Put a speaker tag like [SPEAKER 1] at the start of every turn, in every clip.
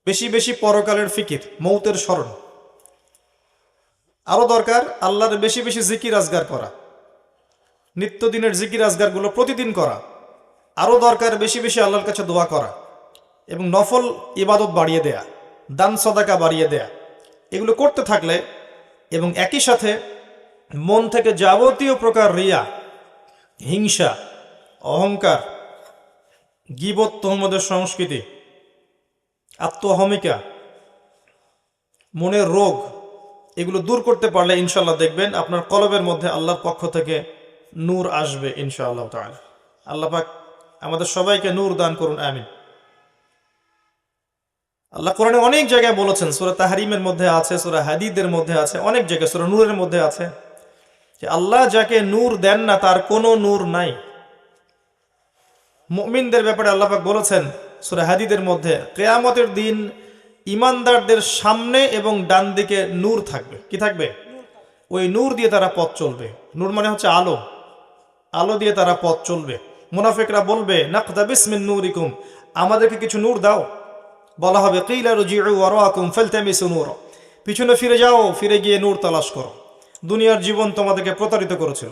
[SPEAKER 1] বেশি বেশি পরকালের ফিকির, মৌতের স্মরণ। আরো দরকার আল্লাহর বেশি বেশি জিকির আজগার করা, নিত্যদিনের জিকির আজগারগুলো প্রতিদিন করা। আরো দরকার বেশি বেশি আল্লাহর কাছে দোয়া করা এবং নফল ইবাদত বাড়িয়ে দেয়া, দান সদাকা বাড়িয়ে দেয়া। এগুলো করতে থাকলে এবং একই সাথে মন থেকে যাবতীয় প্রকার রিয়া, হিংসা, অহংকার, গীবত, তহমদের সংস্কৃতি, আত্মহমিকা, মনের রোগ, এগুলো দূর করতে পারলে ইনশাল্লাহ দেখবেন আপনার কলবের মধ্যে আল্লাহর পক্ষ থেকে নূর আসবে ইনশাআল্লাহ তাআলা। আল্লাহ পাক আমাদের সবাইকে নূর দান করুন, আমিন। আল্লাহ কোরআনে অনেক জায়গায় বলেছেন, সূরা তাহরিমের মধ্যে আছে, সূরা হাদীদের মধ্যে আছে, অনেক জায়গায় সূরা নূরের মধ্যে আছে যে আল্লাহ যাকে নূর দেন না তার কোনো নূর নাই। মুমিনদের ব্যাপারে আল্লাহ পাক বলেছেন সূরা হাদীদের মধ্যে, কিয়ামতের দিন ইমানদারদের সামনে এবং ডান দিকে নূর থাকবে। কি থাকবে? ওই নূর দিয়ে তারা পথ চলবে। নূর মানে হচ্ছে আলো, আলো দিয়ে তারা পথ চলবে। মুনাফিকরা বলবে, নাকতাবিস মিন নূরিকুম, আমাদেরকে কিছু নূর দাও। বলা হবে, কিলা রুজিউ ওয়ারাকুম ফালতামিসু নূরা, পিছনে ফিরে যাও, ফিরে গিয়ে নূর তালাশ করো। দুনিয়ার জীবন তোমাদেরকে প্রতারিত করেছিল।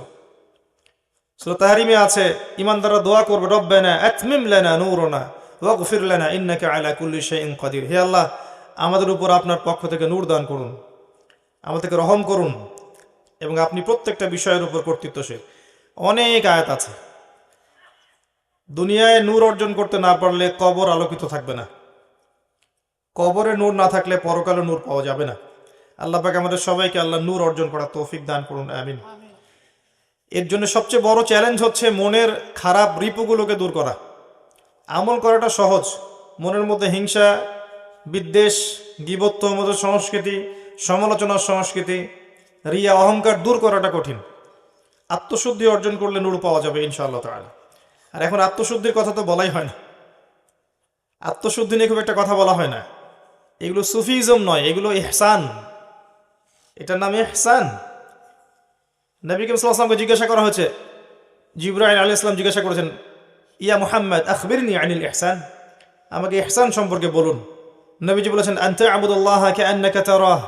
[SPEAKER 1] সূরা তাহরিমে আছে, ইমানদাররা দোয়া করবে, রব্বানা আতমিম লানা নূরানা ওয়াগফির লানা ইন্নাকা আলা কুল্লি শাইইন কাদির। হে আল্লাহ, আমাদের উপর আপনার পক্ষ থেকে নূর দান করুন, আমাদেরকে রহম করুন, এবং আপনি প্রত্যেকটা বিষয়ের উপর কর্তৃত্বশীল। অনেক আয়াত আছে। দুনিয়ায় নূর অর্জন করতে না পারলে কবর আলোকিত থাকবে না। কবরে নূর না থাকলে পরকালে নূর পাওয়া যাবে না। আল্লাহ পাক আমাদের সবাইকে আল্লাহ নূর অর্জন করার তৌফিক দান করুন, আমিন। এর জন্য সবচেয়ে বড় চ্যালেঞ্জ হচ্ছে মনের খারাপ রিপুগুলোকে দূর করা। আমল করাটা সহজ, মনের মধ্যে হিংসা, বিদ্বেষ, গীবত, তহমতের সংস্কৃতি, সমালোচনার সংস্কৃতি, রিয়া, অহংকার দূর করাটা কঠিন। আত্মশুদ্ধি অর্জন করলে নূর পাওয়া যাবে ইনশাআল্লাহ তাআলা। আর এখন আত্মশুদ্ধির কথা তো বলাই হয় না, আত্মশুদ্ধি নিয়ে খুব একটা কথা বলা হয় না। এগুলো সুফিজম নয়, এগুলো ইহসান, এটার নাম ইহসান। নবী করিম সাল্লাল্লাহু আলাইহি ওয়াসাল্লামকে জিজ্ঞাসা করা হয়েছে, জিবরাইল আলাইহিস সালাম জিজ্ঞাসা করেছেন, ইয়া মুহাম্মদ আখবিরনি আনিল ইহসান, আমাকে ইহসান সম্পর্কে বলুন। নবীজি বলেছেন, আনতা আবুদুল্লাহ কাআন্নাকা তারাহ,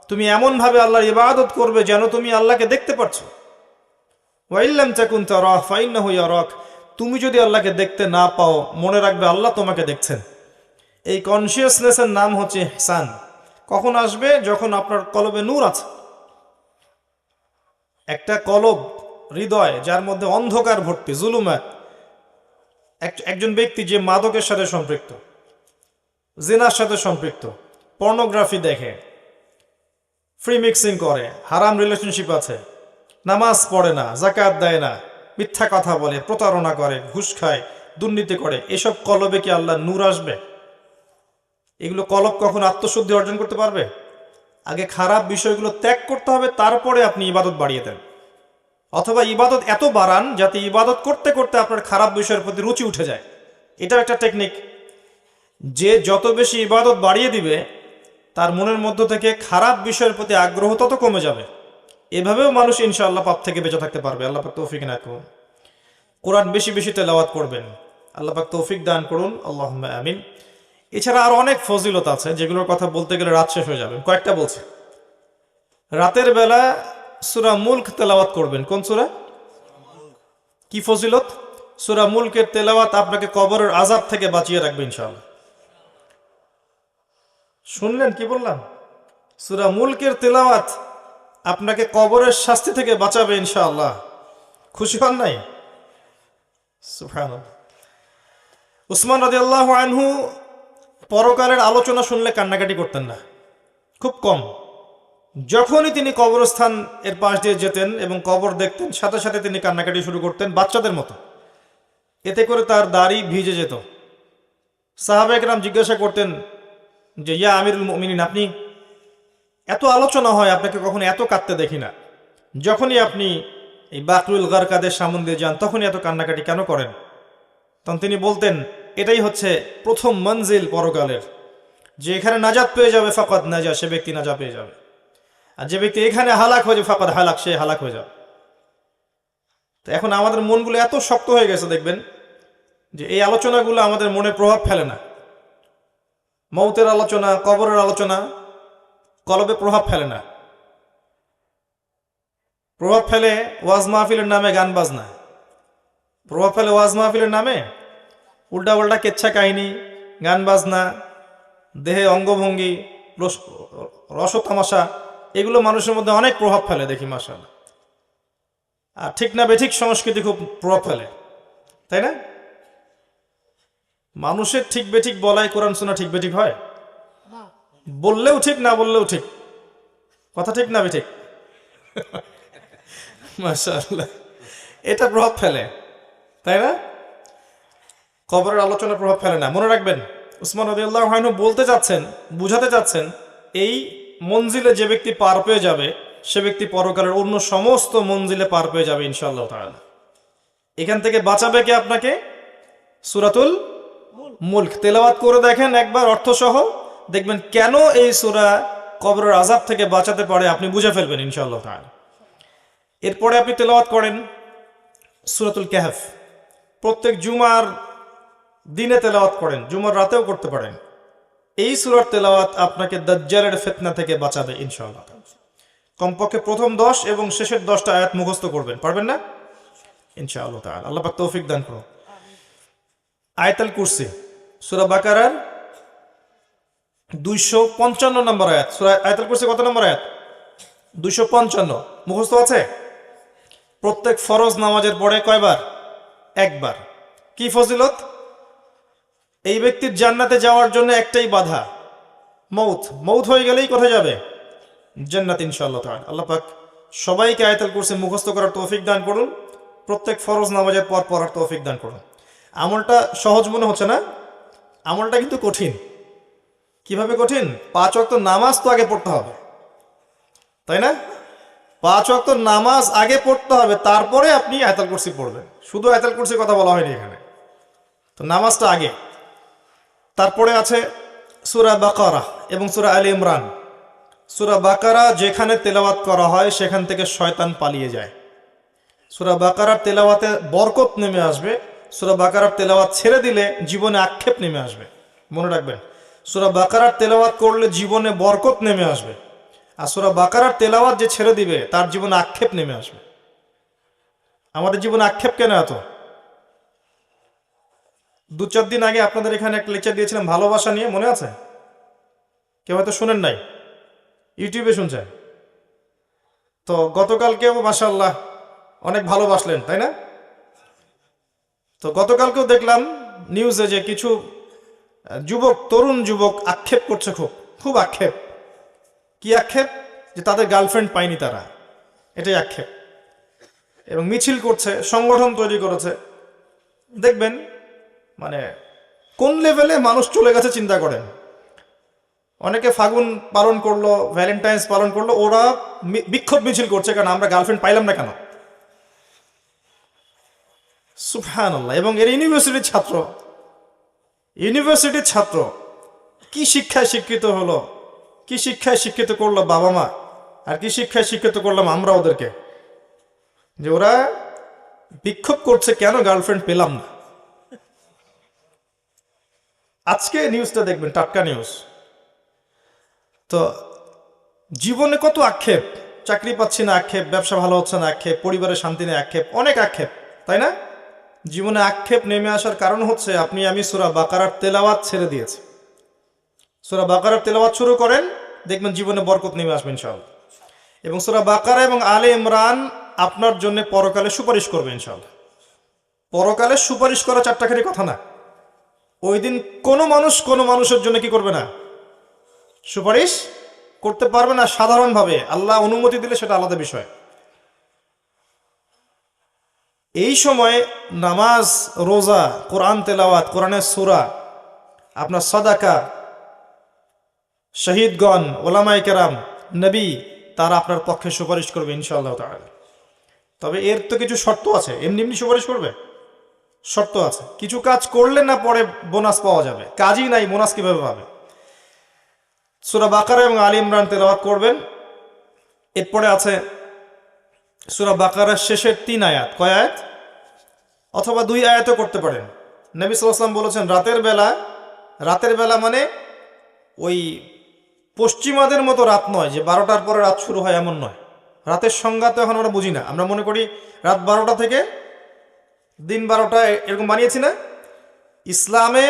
[SPEAKER 1] তুমি এমন ভাবে আল্লাহর ইবাদত করবে যেন তুমি আল্লাহকে দেখতে পাচ্ছো। ওয়া ইল্লাম তাকুন তারাহ ফাইন্নাহু ইয়ারাক, তুমি যদি আল্লাহকে দেখতে না পাও, মনে রাখবে আল্লাহ তোমাকে দেখছেন। এই কনসিয়াসনেসের নাম হচ্ছে ইহসান। কখন আসবে? যখন আপনার কলবে নূর আছে। একটা কলব, হৃদয় যার মধ্যে অন্ধকার ভর্তি, জুলুমাত, একজন ব্যক্তি যে মাদকের সাথে সম্পৃক্ত, জিনার সাথে সম্পৃক্ত, পর্নোগ্রাফি দেখে, ফ্রি মিক্সিং করে, হারাম রিলেশনশিপ আছে, নামাজ পড়ে না, যাকাত দেয় না, মিথ্যা কথা বলে, প্রতারণা করে, ঘুষ খায়, দুর্নীতি করে, এসব কলবে কি আল্লাহ নূর আসবে? এগুলো কলব কখন আত্মশুদ্ধি অর্জন করতে পারবে? আগে খারাপ বিষয়গুলো ত্যাগ করতে হবে, তারপরে আপনি ইবাদত বাড়িয়ে দেন। অথবা ইবাদত এত বাড়ান যাতে ইবাদত করতে করতে আপনার খারাপ বিষয়ের প্রতি রুচি উঠে যায়। এটাও একটা টেকনিক। যে যত বেশি ইবাদত বাড়িয়ে দিবে, তার মনের মধ্য থেকে খারাপ বিষয়ের প্রতি আগ্রহ তত কমে যাবে। এভাবেও মানুষ ইনশাআল্লাহ পাপ থেকে বেঁচে থাকতে পারবে। আল্লাহ পাক তৌফিক দান করুন। কোরআন বেশি বেশি তেলাওয়াত করবেন, আল্লাহ পাক তৌফিক দান করুন, আল্লাহুম্মা আমিন। এছাড়া আরো অনেক ফজিলত আছে যেগুলোর কথা বলতে গেলে রাত শেষ হয়ে যাবে। কয়েকটা বলছে। রাতের বেলা সূরা মুলক তেলাওয়াত করবেন। কোন সূরা? কি ফজিলত? সূরা মুলকের তেলাওয়াত আপনাকে কবরের আযাব থেকে বাঁচিয়ে রাখবে ইনশাআল্লাহ। শুনলেন কি বললাম? সূরা মুলকের তেলাওয়াত আপনাকে কবরের শাস্তি থেকে বাঁচাবে ইনশাআল্লাহ। খুশি হন নাই? সুবহানাল্লাহ। উসমান রাদিয়াল্লাহু আনহু পরকালের আলোচনা শুনলে কান্নাকাটি করতেন না, খুব কম। যখনই তিনি কবরস্থান এর পাশ দিয়ে যেতেন এবং কবর দেখতেন, সাথে সাথে তিনি কান্নাকাটি শুরু করতেন বাচ্চাদের মতো। এতে করে তার দাড়ি ভিজে যেত। সাহাবা একরাম জিজ্ঞাসা করতেন যে, ইয়া আমিরুল মুমিনিন, আপনি এত আলোচনা হয়, আপনাকে কখনো এত কাঁদতে দেখি না। যখনই আপনি এই বাকরুল গারকাদের সামনে দিয়ে যান, তখনই এত কান্নাকাটি কেন করেন? তখন তিনি বলতেন, এটাই হচ্ছে প্রথম মঞ্জিল পরকালের, যে এখানে নাজাত পেয়ে যাবে ফাকাদ নাজা, সে ব্যক্তি নাজা পেয়ে যাবে। আর যে ব্যক্তি এখানে হালাক হয়ে যাবে ফাকাদ হালাক, সে হালাক হয়ে যাবে। তো এখন আমাদের মনগুলো এত শক্ত হয়ে গেছে, দেখবেন যে এই আলোচনাগুলো আমাদের মনে প্রভাব ফেলে না। মৌতের আলোচনা, কবরের আলোচনা কলবে প্রভাব ফেলে না। প্রভাব ফেলে ওয়াজ মাহফিলের নামে গান বাজনা, প্রভাব ফেলে ওয়াজ মাহফিলের নামে উল্টা উল্টা কেচ্ছা কাহিনী, গান বাজনা, দেহে অঙ্গভঙ্গি, রসতামাশা, এগুলো মানুষের মধ্যে অনেক প্রভাব ফেলে দেখি মাশাআল্লাহ। আর ঠিক না বেঠিক সংস্কৃতি খুব প্রভাব ফেলে, তাই না? মানুষের ঠিক বেঠিক বলাই কোরআন শোনা ঠিক বেঠিক হয়? বললেও ঠিক, না বললেও ঠিক। কথা ঠিক না বেঠিক? মাশাআল্লাহ, এটা প্রভাব ফেলে, তাই না? কবরের আলোচনা প্রভাব ফেলে না। মনে রাখবেন, উসমান রাদিয়াল্লাহু আনহু বলতে চাচ্ছেন, বুঝাতে চাচ্ছেন, এই মঞ্জিলে যে ব্যক্তি পার পেয়ে যাবে সে ব্যক্তি পরকালের অন্য সমস্ত মঞ্জিলে পার পেয়ে যাবে ইনশাআল্লাহ তাআলা। এখান থেকে বাঁচাবে কে আপনাকে? সূরাতুল মুলক তেলাওয়াত করে দেখেন একবার অর্থসহ, দেখবেন কেন এই সূরা কবরের আযাব থেকে বাঁচাতে পারে, আপনি বুঝে ফেলবেন ইনশাআল্লাহ তাআলা। এরপরে আপনি তেলাওয়াত করেন সূরাতুল কাহফ, প্রত্যেক জুমার দিনে তেলাওয়াত করেন, জুমার রাতেও করতে পারেন। এই সূরার তেলাওয়াত আপনাকে দাজ্জালের ফিতনা থেকে বাঁচাবে ইনশাআল্লাহ। কমপক্ষে প্রথম 10 এবং শেষের 10টা আয়াত মুখস্থ করবেন, পারবেন না? ইনশাআল্লাহ তাআলা, আল্লাহ পাক তৌফিক দান করুন। আয়াতুল কুরসি, সূরা বাকারার 255 নম্বর আয়াত। সূরা আয়াতুল কুরসি কত নম্বর আয়াত? 255 মুখস্থ আছে? প্রত্যেক ফরজ নামাজের পরে কয়বার? একবার। কি ফজিলত? এই ব্যক্তির জান্নাতে যাওয়ার জন্য একটাই বাধা, মৌত। মৌত হয়ে গেলেই কোথায় যাবে? জান্নাত ইনশাআল্লাহ তাআলা। আল্লাহ পাক সবাইকে আয়াতুল কুরসি মুখস্থ করার তৌফিক দান করুন, প্রত্যেক ফরজ নামাজের পর পড়ার তৌফিক দান করুন। আমলটা সহজ মনে হচ্ছে না? আমলটা কিন্তু কঠিন। কিভাবে কঠিন? 5 ওয়াক্ত নামাজ তো আগে পড়তে হবে, তাই না? 5 ওয়াক্ত নামাজ আগে পড়তে হবে, তারপরে আপনি আয়াতুল কুরসি পড়বেন। শুধু আয়াতুল কুরসির কথা বলা হয়নি এখানে, তো নামাজটা আগে। তারপরে আছে সূরা বাকারা এবং সূরা আলে ইমরান। সূরা বাকারা যেখানে তেলাওয়াত করা হয় সেখান থেকে শয়তান পালিয়ে যায়। সূরা বাকারার তেলাওয়াতে বরকত নেমে আসবে, সূরা বাকারার তেলাওয়াত ছেড়ে দিলে জীবনে আক্ষেপ নেমে আসবে। মনে রাখবেন, সূরা বাকারার তেলাওয়াত করলে জীবনে বরকত নেমে আসবে, আর সূরা বাকারার তেলাওয়াত যে ছেড়ে দিবে তার জীবনে আক্ষেপ নেমে আসবে। আমাদের জীবনে আক্ষেপ কেন এত? 2-4 দিন আগে আপনাদের এখানে একটা লেকচার দিয়েছিলাম ভালোবাসা নিয়ে, মনে আছে? কেউ হয়তো শুনেন নাই, ইউটিউবে শুনছেন। তো গতকালকেও মাশাআল্লাহ অনেক ভালোবাসলেন, তাই না? তো গতকালকেও দেখলাম নিউজে যে কিছু যুবক, তরুণ যুবক আক্ষেপ করছে, খুব আক্ষেপ। কি আক্ষেপ? যে তাদের গার্লফ্রেন্ড পায়নি তারা, এটাই আক্ষেপ। এবং মিছিল করছে, সংগঠন তৈরি করেছে। দেখবেন মানে কোন লেভেলে মানুষ চলে গেছে চিন্তা করেন। অনেকে ফাগুন পালন করলো, ভ্যালেন্টাইন্স পালন করলো, ওরা বিক্ষোভ মিছিল করছে কারণ আমরা গার্লফ্রেন্ড পাইলাম না কেন। সুবহানাল্লাহ। এবং এর ইউনিভার্সিটির ছাত্র কি শিক্ষায় শিক্ষিত হলো, কি শিক্ষায় শিক্ষিত করলো বাবা মা, আর কি শিক্ষায় শিক্ষিত করলাম আমরা ওদেরকে, যে ওরা বিক্ষোভ করছে কেন গার্লফ্রেন্ড পেলাম না। আজকে নিউজটা দেখবেন, টাটকা নিউজ। তো জীবনে কত আক্ষেপ, চাকরি পাচ্ছি না আক্ষেপ, ব্যবসা ভালো হচ্ছে না আক্ষেপ, পরিবারের শান্তি নেই আক্ষেপ, অনেক আক্ষেপ, তাই না? জীবনে আক্ষেপ নেমে আসার কারণ হচ্ছে আমি সূরা বাকারার তেলাওয়াত ছেড়ে দিয়েছি। সূরা বাকারার তেলাওয়াত শুরু করেন, দেখবেন জীবনে বরকত নেমে আসবে ইনশাআল্লাহ। এবং সূরা বাকারা এবং আলে ইমরান আপনার জন্য পরকালে সুপারিশ করবে ইনশাআল্লাহ। পরকালে সুপারিশ করা চারটাখানি কথা না। ওই দিন কোনো মানুষের জন্য কি করবে না? সুপারিশ করতে পারবে না। সাধারণভাবে আল্লাহ অনুমতি দিলে সেটা আলাদা বিষয়। এই সময় নামাজ, রোজা, কোরআন তেলাওয়াত, কোরআনের সূরা, আপনার সাদাকা, শহীদগণ, ওলামায়ে কেরাম, নবী, তারা আপনার পক্ষে সুপারিশ করবে ইনশাআল্লাহ তাআলা। তবে এর তো কিছু শর্ত আছে। এমনি এমনি সুপারিশ করবে? শর্ত আছে। কিছু কাজ করলে না পরে বোনাস পাওয়া যাবে, কাজই নাই বোনাস কিভাবে পাবে? সূরা বাকারা এবং আলে ইমরান তেলাওয়াত করবেন। এরপরে আছে সূরা বাকারার শেষের 3 আয়াত। কয় আয়াত? অথবা 2 আয়াতও করতে পারেন। নবী সাল্লাল্লাহু আলাইহি ওয়াসাল্লাম বলেছেন রাতের বেলা মানে ওই পশ্চিমাদের মতো রাত নয় যে 12টার পরে রাত শুরু হয়, এমন নয়। রাতের সংজ্ঞা তো এখন আমরা বুঝি না, আমরা মনে করি রাত 12টা থেকে দিন 12টা এরকম বানিয়েছি না। ইসলামে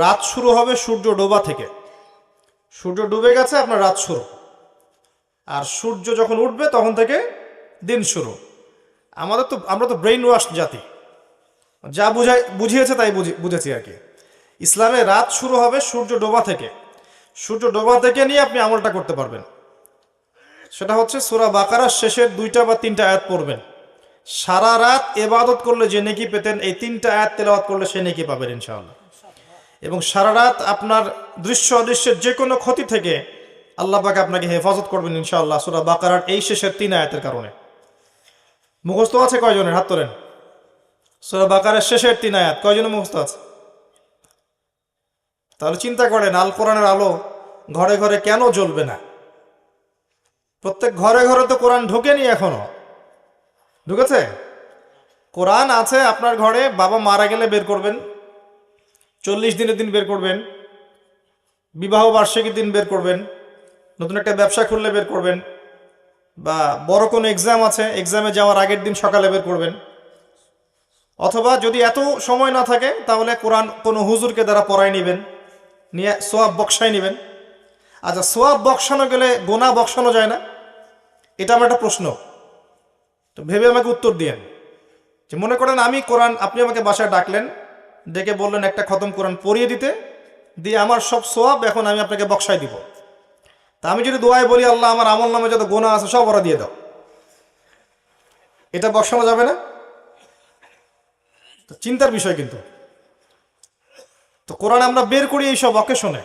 [SPEAKER 1] রাত শুরু হবে সূর্য ডোবা থেকে। সূর্য ডুবে গেছে আপনার রাত শুরু, আর সূর্য যখন উঠবে তখন থেকে দিন শুরু। আমরা তো ব্রেইন ওয়াশ জাতি, যা বুঝিয়েছে তাই বুঝেছি আর কি। ইসলামে রাত শুরু হবে সূর্য ডোবা থেকে। সূর্য ডোবা থেকে নিয়ে আপনি আমলটা করতে পারবেন। সেটা হচ্ছে সূরা বাকারার শেষের 2টা বা 3টা আয়াত পড়বেন। সারা রাত ইবাদত করলে যে নেকি পেতেন, এই 3টা আয়াত তেলাওয়াত করলে সে নেকি পাবেন ইনশাআল্লাহ। এবং সারা রাত আপনার দৃশ্য অদৃশ্যের যে কোনো ক্ষতি থেকে আল্লাহ পাক আপনাকে হেফাজত করবেন ইনশাআল্লাহ, সূরা বাকারার এই শেষের 3 আয়াতের কারণে। মুখস্থ আছে কয়জনের? হাত তোলেন। সূরা বাকারার শেষের 3 আয়াত কয়জনের মুখস্থ আছে? তাহলে চিন্তা করেন, আল কোরআনের আলো ঘরে ঘরে কেন জ্বলবে না? প্রত্যেক ঘরে ঘরে তো কোরআন ঢোকেনি এখনো। ঢুকেছে? কোরআন আছে আপনার ঘরে। বাবা মারা গেলে বের করবেন, 40 দিনের দিন বের করবেন, বিবাহ বার্ষিকীর দিন বের করবেন, নতুন একটা ব্যবসা খুললে বের করবেন, বা বড় কোনো এক্সাম আছে, এক্সামে যাওয়ার আগের দিন সকালে বের করবেন। অথবা যদি এত সময় না থাকে তাহলে কোরআন কোনো হুজুরকে দ্বারা পড়াই নেবেন, নিয়ে সোয়াব বক্সাই নেবেন। আচ্ছা, সোয়াব বক্সানো গেলে গোনা বক্সানো যায় না? এটা আমার একটা প্রশ্ন, তো ভেবে আমাকে উত্তর দিয়েন। যে মনে করেন আমি কোরআন, আপনি আমাকে বাসায় ডাকলেন, ডেকে বললেন একটা খতম কোরআন পড়িয়ে দিতে, দিয়ে আমার সব সোয়াব এখন আমি আপনাকে বক্সাই দিব। তা আমি যদি দোয়ায় বলি আল্লাহ আমার আমল নামে যত গোনা আছে সব ওরা দিয়ে দাও, এটা বক্সানো যাবে না? তো চিন্তার বিষয় কিন্তু। তো কোরআন আমরা বের করি এইসব অকেশনে।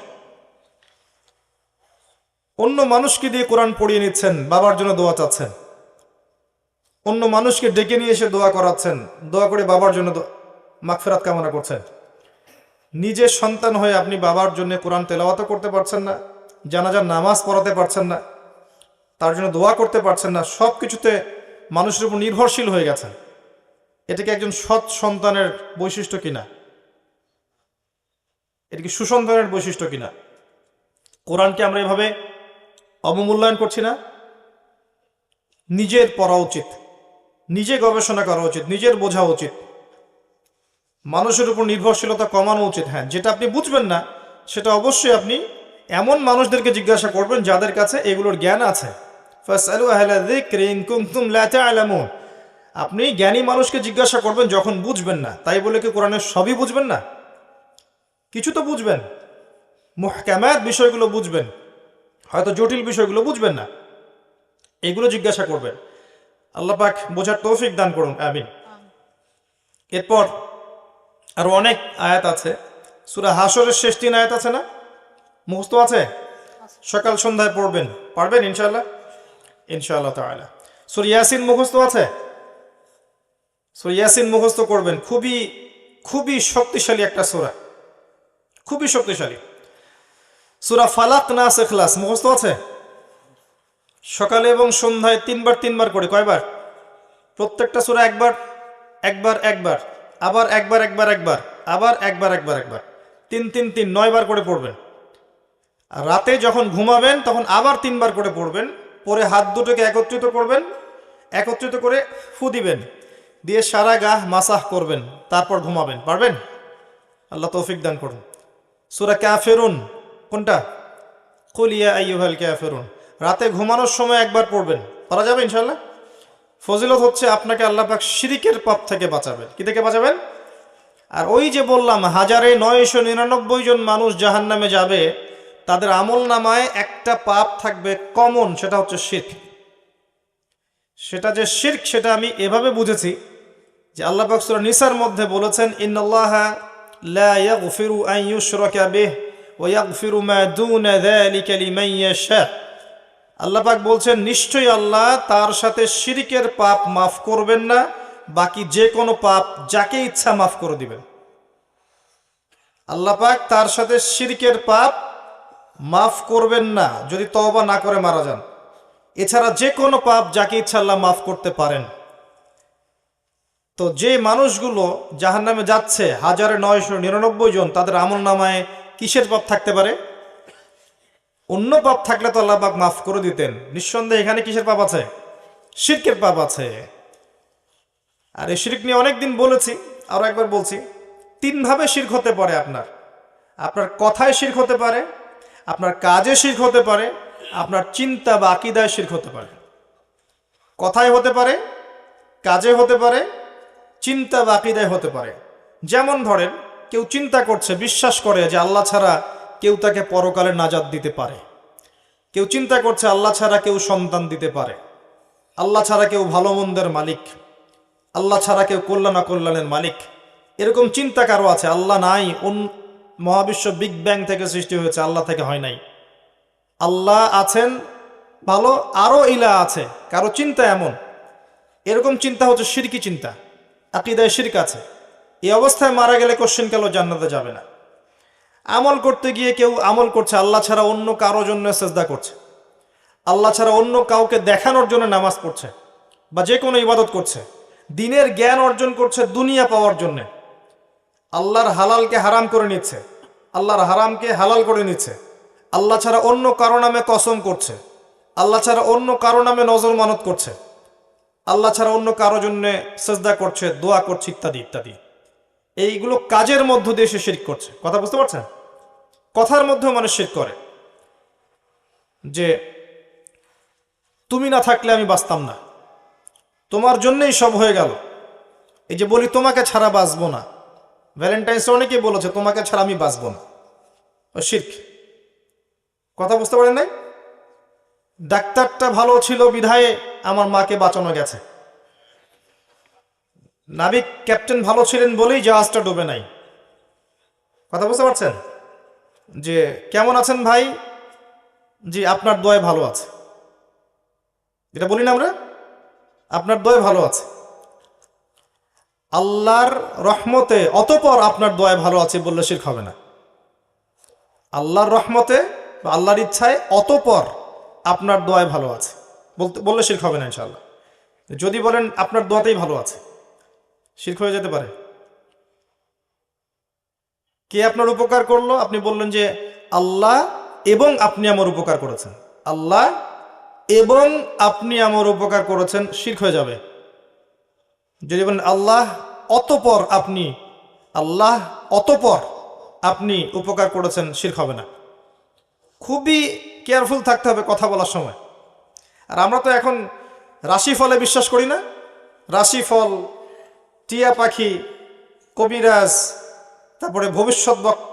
[SPEAKER 1] অন্য মানুষকে দিয়ে কোরআন পড়িয়ে নিচ্ছেন, বাবার জন্য দোয়া চাচ্ছেন, অন্য মানুষকে ডেকে নিয়ে এসে দোয়া করাচ্ছেন, দোয়া করে বাবার জন্য মাগফিরাত কামনা করছেন। নিজের সন্তান হয়ে আপনি বাবার জন্য কোরআন তেলাওয়াত করতে পারছেন না, জানাজার নামাজ পড়াতে পারছেন না, তার জন্য দোয়া করতে পারছেন না, সব কিছুতে মানুষের উপর নির্ভরশীল হয়ে গেছেন। এটা কি একজন সৎ সন্তানের বৈশিষ্ট্য কিনা? এটা কি সুসন্তানের বৈশিষ্ট্য কিনা? কোরআনকে আমরা এভাবে অবমূল্যায়ন করছি না? নিজের পড়া উচিত, নিজে গবেষণা করা উচিত, নিজের বোঝা উচিত, মানুষের উপর নির্ভরশীলতা কমানো উচিত। হ্যাঁ, যেটা আপনি বুঝবেন না সেটা অবশ্যই আপনি এমন মানুষদেরকে জিজ্ঞাসা করবেন যাদের কাছে এগুলোর জ্ঞান আছে। ফাসআলু আহলা যিকরি ইন কুনতুম লা তা'লামুন। আপনি জ্ঞানী মানুষকে জিজ্ঞাসা করবেন যখন বুঝবেন না। তাই বলে কি কোরআনের সবই বুঝবেন না? কিছু তো বুঝবেন, মুহকামাত বিষয়গুলো বুঝবেন, হয়তো জটিল বিষয়গুলো বুঝবেন না, এগুলো জিজ্ঞাসা করবেন। আল্লাহ পাক বোঝার তৌফিক দান করুন, আমিন। এরপর আরো অনেক আয়াত আছে। সূরা হাশরের শেষ 3 আয়াত আছে না? মুখস্থ আছে? সকাল সন্ধ্যায় পড়বেন, পারবেন ইনশাআল্লাহ? ইনশাআল্লাহ তাআলা। সূরা ইয়াসিন মুখস্থ আছে? সূরা ইয়াসিন মুখস্থ করবেন। খুবই খুবই শক্তিশালী একটা সূরা, খুবই শক্তিশালী। সূরা ফালাক, নাস, ইখলাস মুখস্থ আছে? সকালে এবং সন্ধ্যায় 3বার করে। কয়বার? প্রত্যেকটা সূরা একবার একবার একবার, আবার একবার একবার একবার, আবার একবার একবার একবার, 3 9বার করে পড়বেন। আর রাতে যখন ঘুমাবেন তখন আবার 3বার করে পড়বেন। পরে হাত দুটোকে একত্রিত করবেন, একত্রিত করে ফু দিবেন, দিয়ে সারা গা মাসাহ করবেন, তারপর ঘুমাবেন। পারবেন? আল্লাহ তৌফিক দান করুন। সূরা কাফিরুন কোনটা? কুল ইয়া আইয়ুহাল কাফিরুন রাতে ঘুমানোর সময় একবার পড়বেন, পারা যাবে ইনশাআল্লাহ। ফজিলত হচ্ছে আপনাকে আল্লাহ পাক শিরিকের পাপ থেকে বাঁচাবেন। কি থেকে বাঁচাবেন? আর ওই যে বললাম 1999 জন মানুষ জাহান্নামে যাবে, তাদের আমল নামায় একটা পাপ থাকবে কমন, সেটা হচ্ছে শিরক। সেটা যে শিরক সেটা আমি এভাবে বুঝেছি যে আল্লাহ পাক সূরা নিসার মধ্যে বলেছেন, ইন্নাল্লাহা লা ইয়াগফিরু আন ইউশরাকা বিহি ওয়া ইয়াগফিরু মা দুনা যালিকা লিমান ইয়াশা। আল্লাহ পাক বলছেন নিশ্চয়ই আল্লাহ তার সাথে শিরকের পাপ মাফ করবেন না, বাকি যে কোনো পাপ যাকে ইচ্ছা মাফ করে দিবেন। আল্লাহ পাক তার সাথে শিরকের পাপ মাফ করবেন না যদি তওবা না করে মারা যান। এছাড়া যে কোনো পাপ যাকে ইচ্ছা আল্লাহ মাফ করতে পারেন। তো যে মানুষগুলো জাহান্নামে যাচ্ছে 1999 জন, তাদের আমল নামায় কিসের পাপ থাকতে পারে? অন্য পাপ থাকলে তো আল্লাহ পাক মাফ করে দিতেন। নিঃসন্দেহে এখানে কিসের পাপ আছে? শিরকের পাপ আছে। আর এই শিরক নিয়ে অনেকদিন বলেছি, আরো একবার বলছি, তিনভাবে শিরক হতে পারে। আপনার কথায় শিরক হতে পারে, আপনার কাজে শিরক হতে পারে, আপনার চিন্তা বা আকীদায় শিরক হতে পারে। কথায় হতে পারে, কাজে হতে পারে, চিন্তা বা আকীদায় হতে পারে। যেমন ধরেন, কেউ চিন্তা করছে, বিশ্বাস করে যে আল্লাহ ছাড়া কেউ তাকে পরকালে নাজাত দিতে পারে। কেউ চিন্তা করছে আল্লাহ ছাড়া কেউ সন্তান দিতে পারে, আল্লাহ ছাড়া কেউ ভালো মন্দের মালিক, আল্লাহ ছাড়া কেউ কল্যাণ অকল্যাণের মালিক। এরকম চিন্তা কারো আছে? আল্লাহ নাই, মহাবিশ্ব বিগ ব্যাং থেকে সৃষ্টি হয়েছে, আল্লাহ থেকে হয় নাই। আল্লাহ আছেন ভালো, আরো ইলা আছে, কারো চিন্তা এমন। এরকম চিন্তা হচ্ছে শিরকি চিন্তা, আকীদায় শিরক আছে। এই অবস্থায় মারা গেলে কোশ্চেন কালো জান্নাতে যাবে না। আমল করতে গিয়ে কেউ আমল করছে, আল্লাহ ছাড়া অন্য কারো জন্য সেজদা করছে, আল্লাহ ছাড়া অন্য কাউকে দেখানোর জন্য নামাজ পড়ছে বা যে কোনো ইবাদত করছে, দিনের জ্ঞান অর্জন করছে দুনিয়া পাওয়ার জন্যে। আল্লাহর হালালকে হারাম করে নিচ্ছে, আল্লাহর হারামকে হালাল করে নিচ্ছে। আল্লাহ ছাড়া অন্য কারো নামে কসম করছে, আল্লাহ ছাড়া অন্য কারো নামে নজর মানত করছে, আল্লাহ ছাড়া অন্য কারো জন্যে সেজদা করছে, দোয়া করছে, ইত্যাদি ইত্যাদি। এইগুলো কাজের মধ্য দিয়ে সে শিরক করছে। কথা বুঝতে পারছেন? কথার মধ্যেও মানুষ শিরক করে, যে তুমি না থাকলে আমি বাঁচতাম না, তোমার জন্যই সব হয়ে গেল। এই যে বলি তোমাকে ছাড়া বাঁচবো না, ভ্যালেন্টাইন্সে অনেকেই বলেছে তোমাকে ছাড়া আমি বাঁচবো না, ও শিরক। কথা বুঝতে পারেন নাই? ডাক্তারটা ভালো ছিল বিধায়ে আমার মাকে বাঁচানো গেছে, নাবিক ক্যাপ্টেন ভালো ছিলেন বলেই জাহাজটা ডুবে নাই। কথা বুঝতে পারছেন? যে কেমন আছেন ভাই? জি আপনার দোয়ায় ভালো আছে। এটা বলি না আমরা, আপনার দোয়ায় ভালো আছে। আল্লাহর রহমতে অতঃপর আপনার দোয়ায় ভালো আছে বললে শিরক হবে না। আল্লাহর রহমতে বা আল্লাহর ইচ্ছায় অতঃপর আপনার দোয়ায় ভালো আছে বললে শিরক হবে না ইনশাআল্লাহ। যদি বলেন আপনার দোয়াতেই ভালো আছে, শিরক হয়ে যেতে পারে। কে আপনার উপকার করলো? আপনি বললেন যে আল্লাহ এবং আপনি আমার উপকার করেছেন, আল্লাহ এবং আপনি আমার উপকার করেছেন, শিরক হয়ে যাবে। যদি বলেন আল্লাহ অতঃপর আপনি, আল্লাহ অতঃপর আপনি উপকার করেছেন, শিরক হবে না। খুবই কেয়ারফুল থাকতে হবে কথা বলার সময়। আর আমরা তো এখন রাশিফলে বিশ্বাস করি না? রাশিফল, টিয়া পাখি, কবিরাজ, তারপরে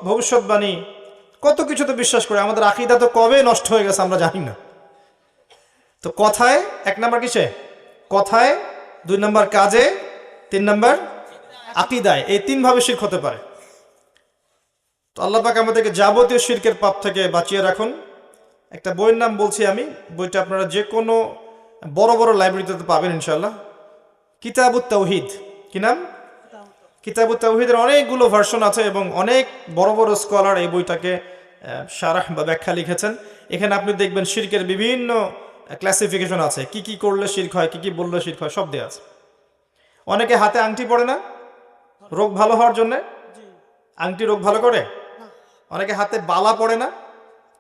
[SPEAKER 1] ভবিষ্যৎবাণী, কত কিছু তো বিশ্বাস করে। আমাদের আকীদা তো কবে নষ্ট হয়ে গেছে আমরা জানি না। তো কথায় এক নাম্বার কিসে? কথায়, দুই নাম্বার কাজে, তিন নাম্বার আকীদায়। এই তিনভাবে শিরক হতে পারে। তো আল্লাহ পাক আমাদেরকে যাবতীয় শিরকের পাপ থেকে বাঁচিয়ে রাখুন। একটা বইয়ের নাম বলছি আমি, বইটা আপনারা যে কোনো বড় বড় লাইব্রেরিতে পাবেন ইনশাআল্লাহ। কিতাবুত তাওহীদ। কি নাম? কিতাবুত তাওহীদের অনেকগুলো ভার্সন আছে এবং অনেক বড় বড় স্কলার এই বইটাকে শারাহ বা ব্যাখ্যা লিখেছেন। এখানে আপনি দেখবেন শিরকের বিভিন্ন ক্লাসিফিকেশন আছে, কি কি করলে শিরক হয়, কি কি বললে শিরক হয়, সব দেওয়া আছে। অনেকে হাতে আংটি পড়ে না রোগ ভালো হওয়ার জন্য, আংটি রোগ ভালো করে। অনেকে হাতে বালা পড়ে না,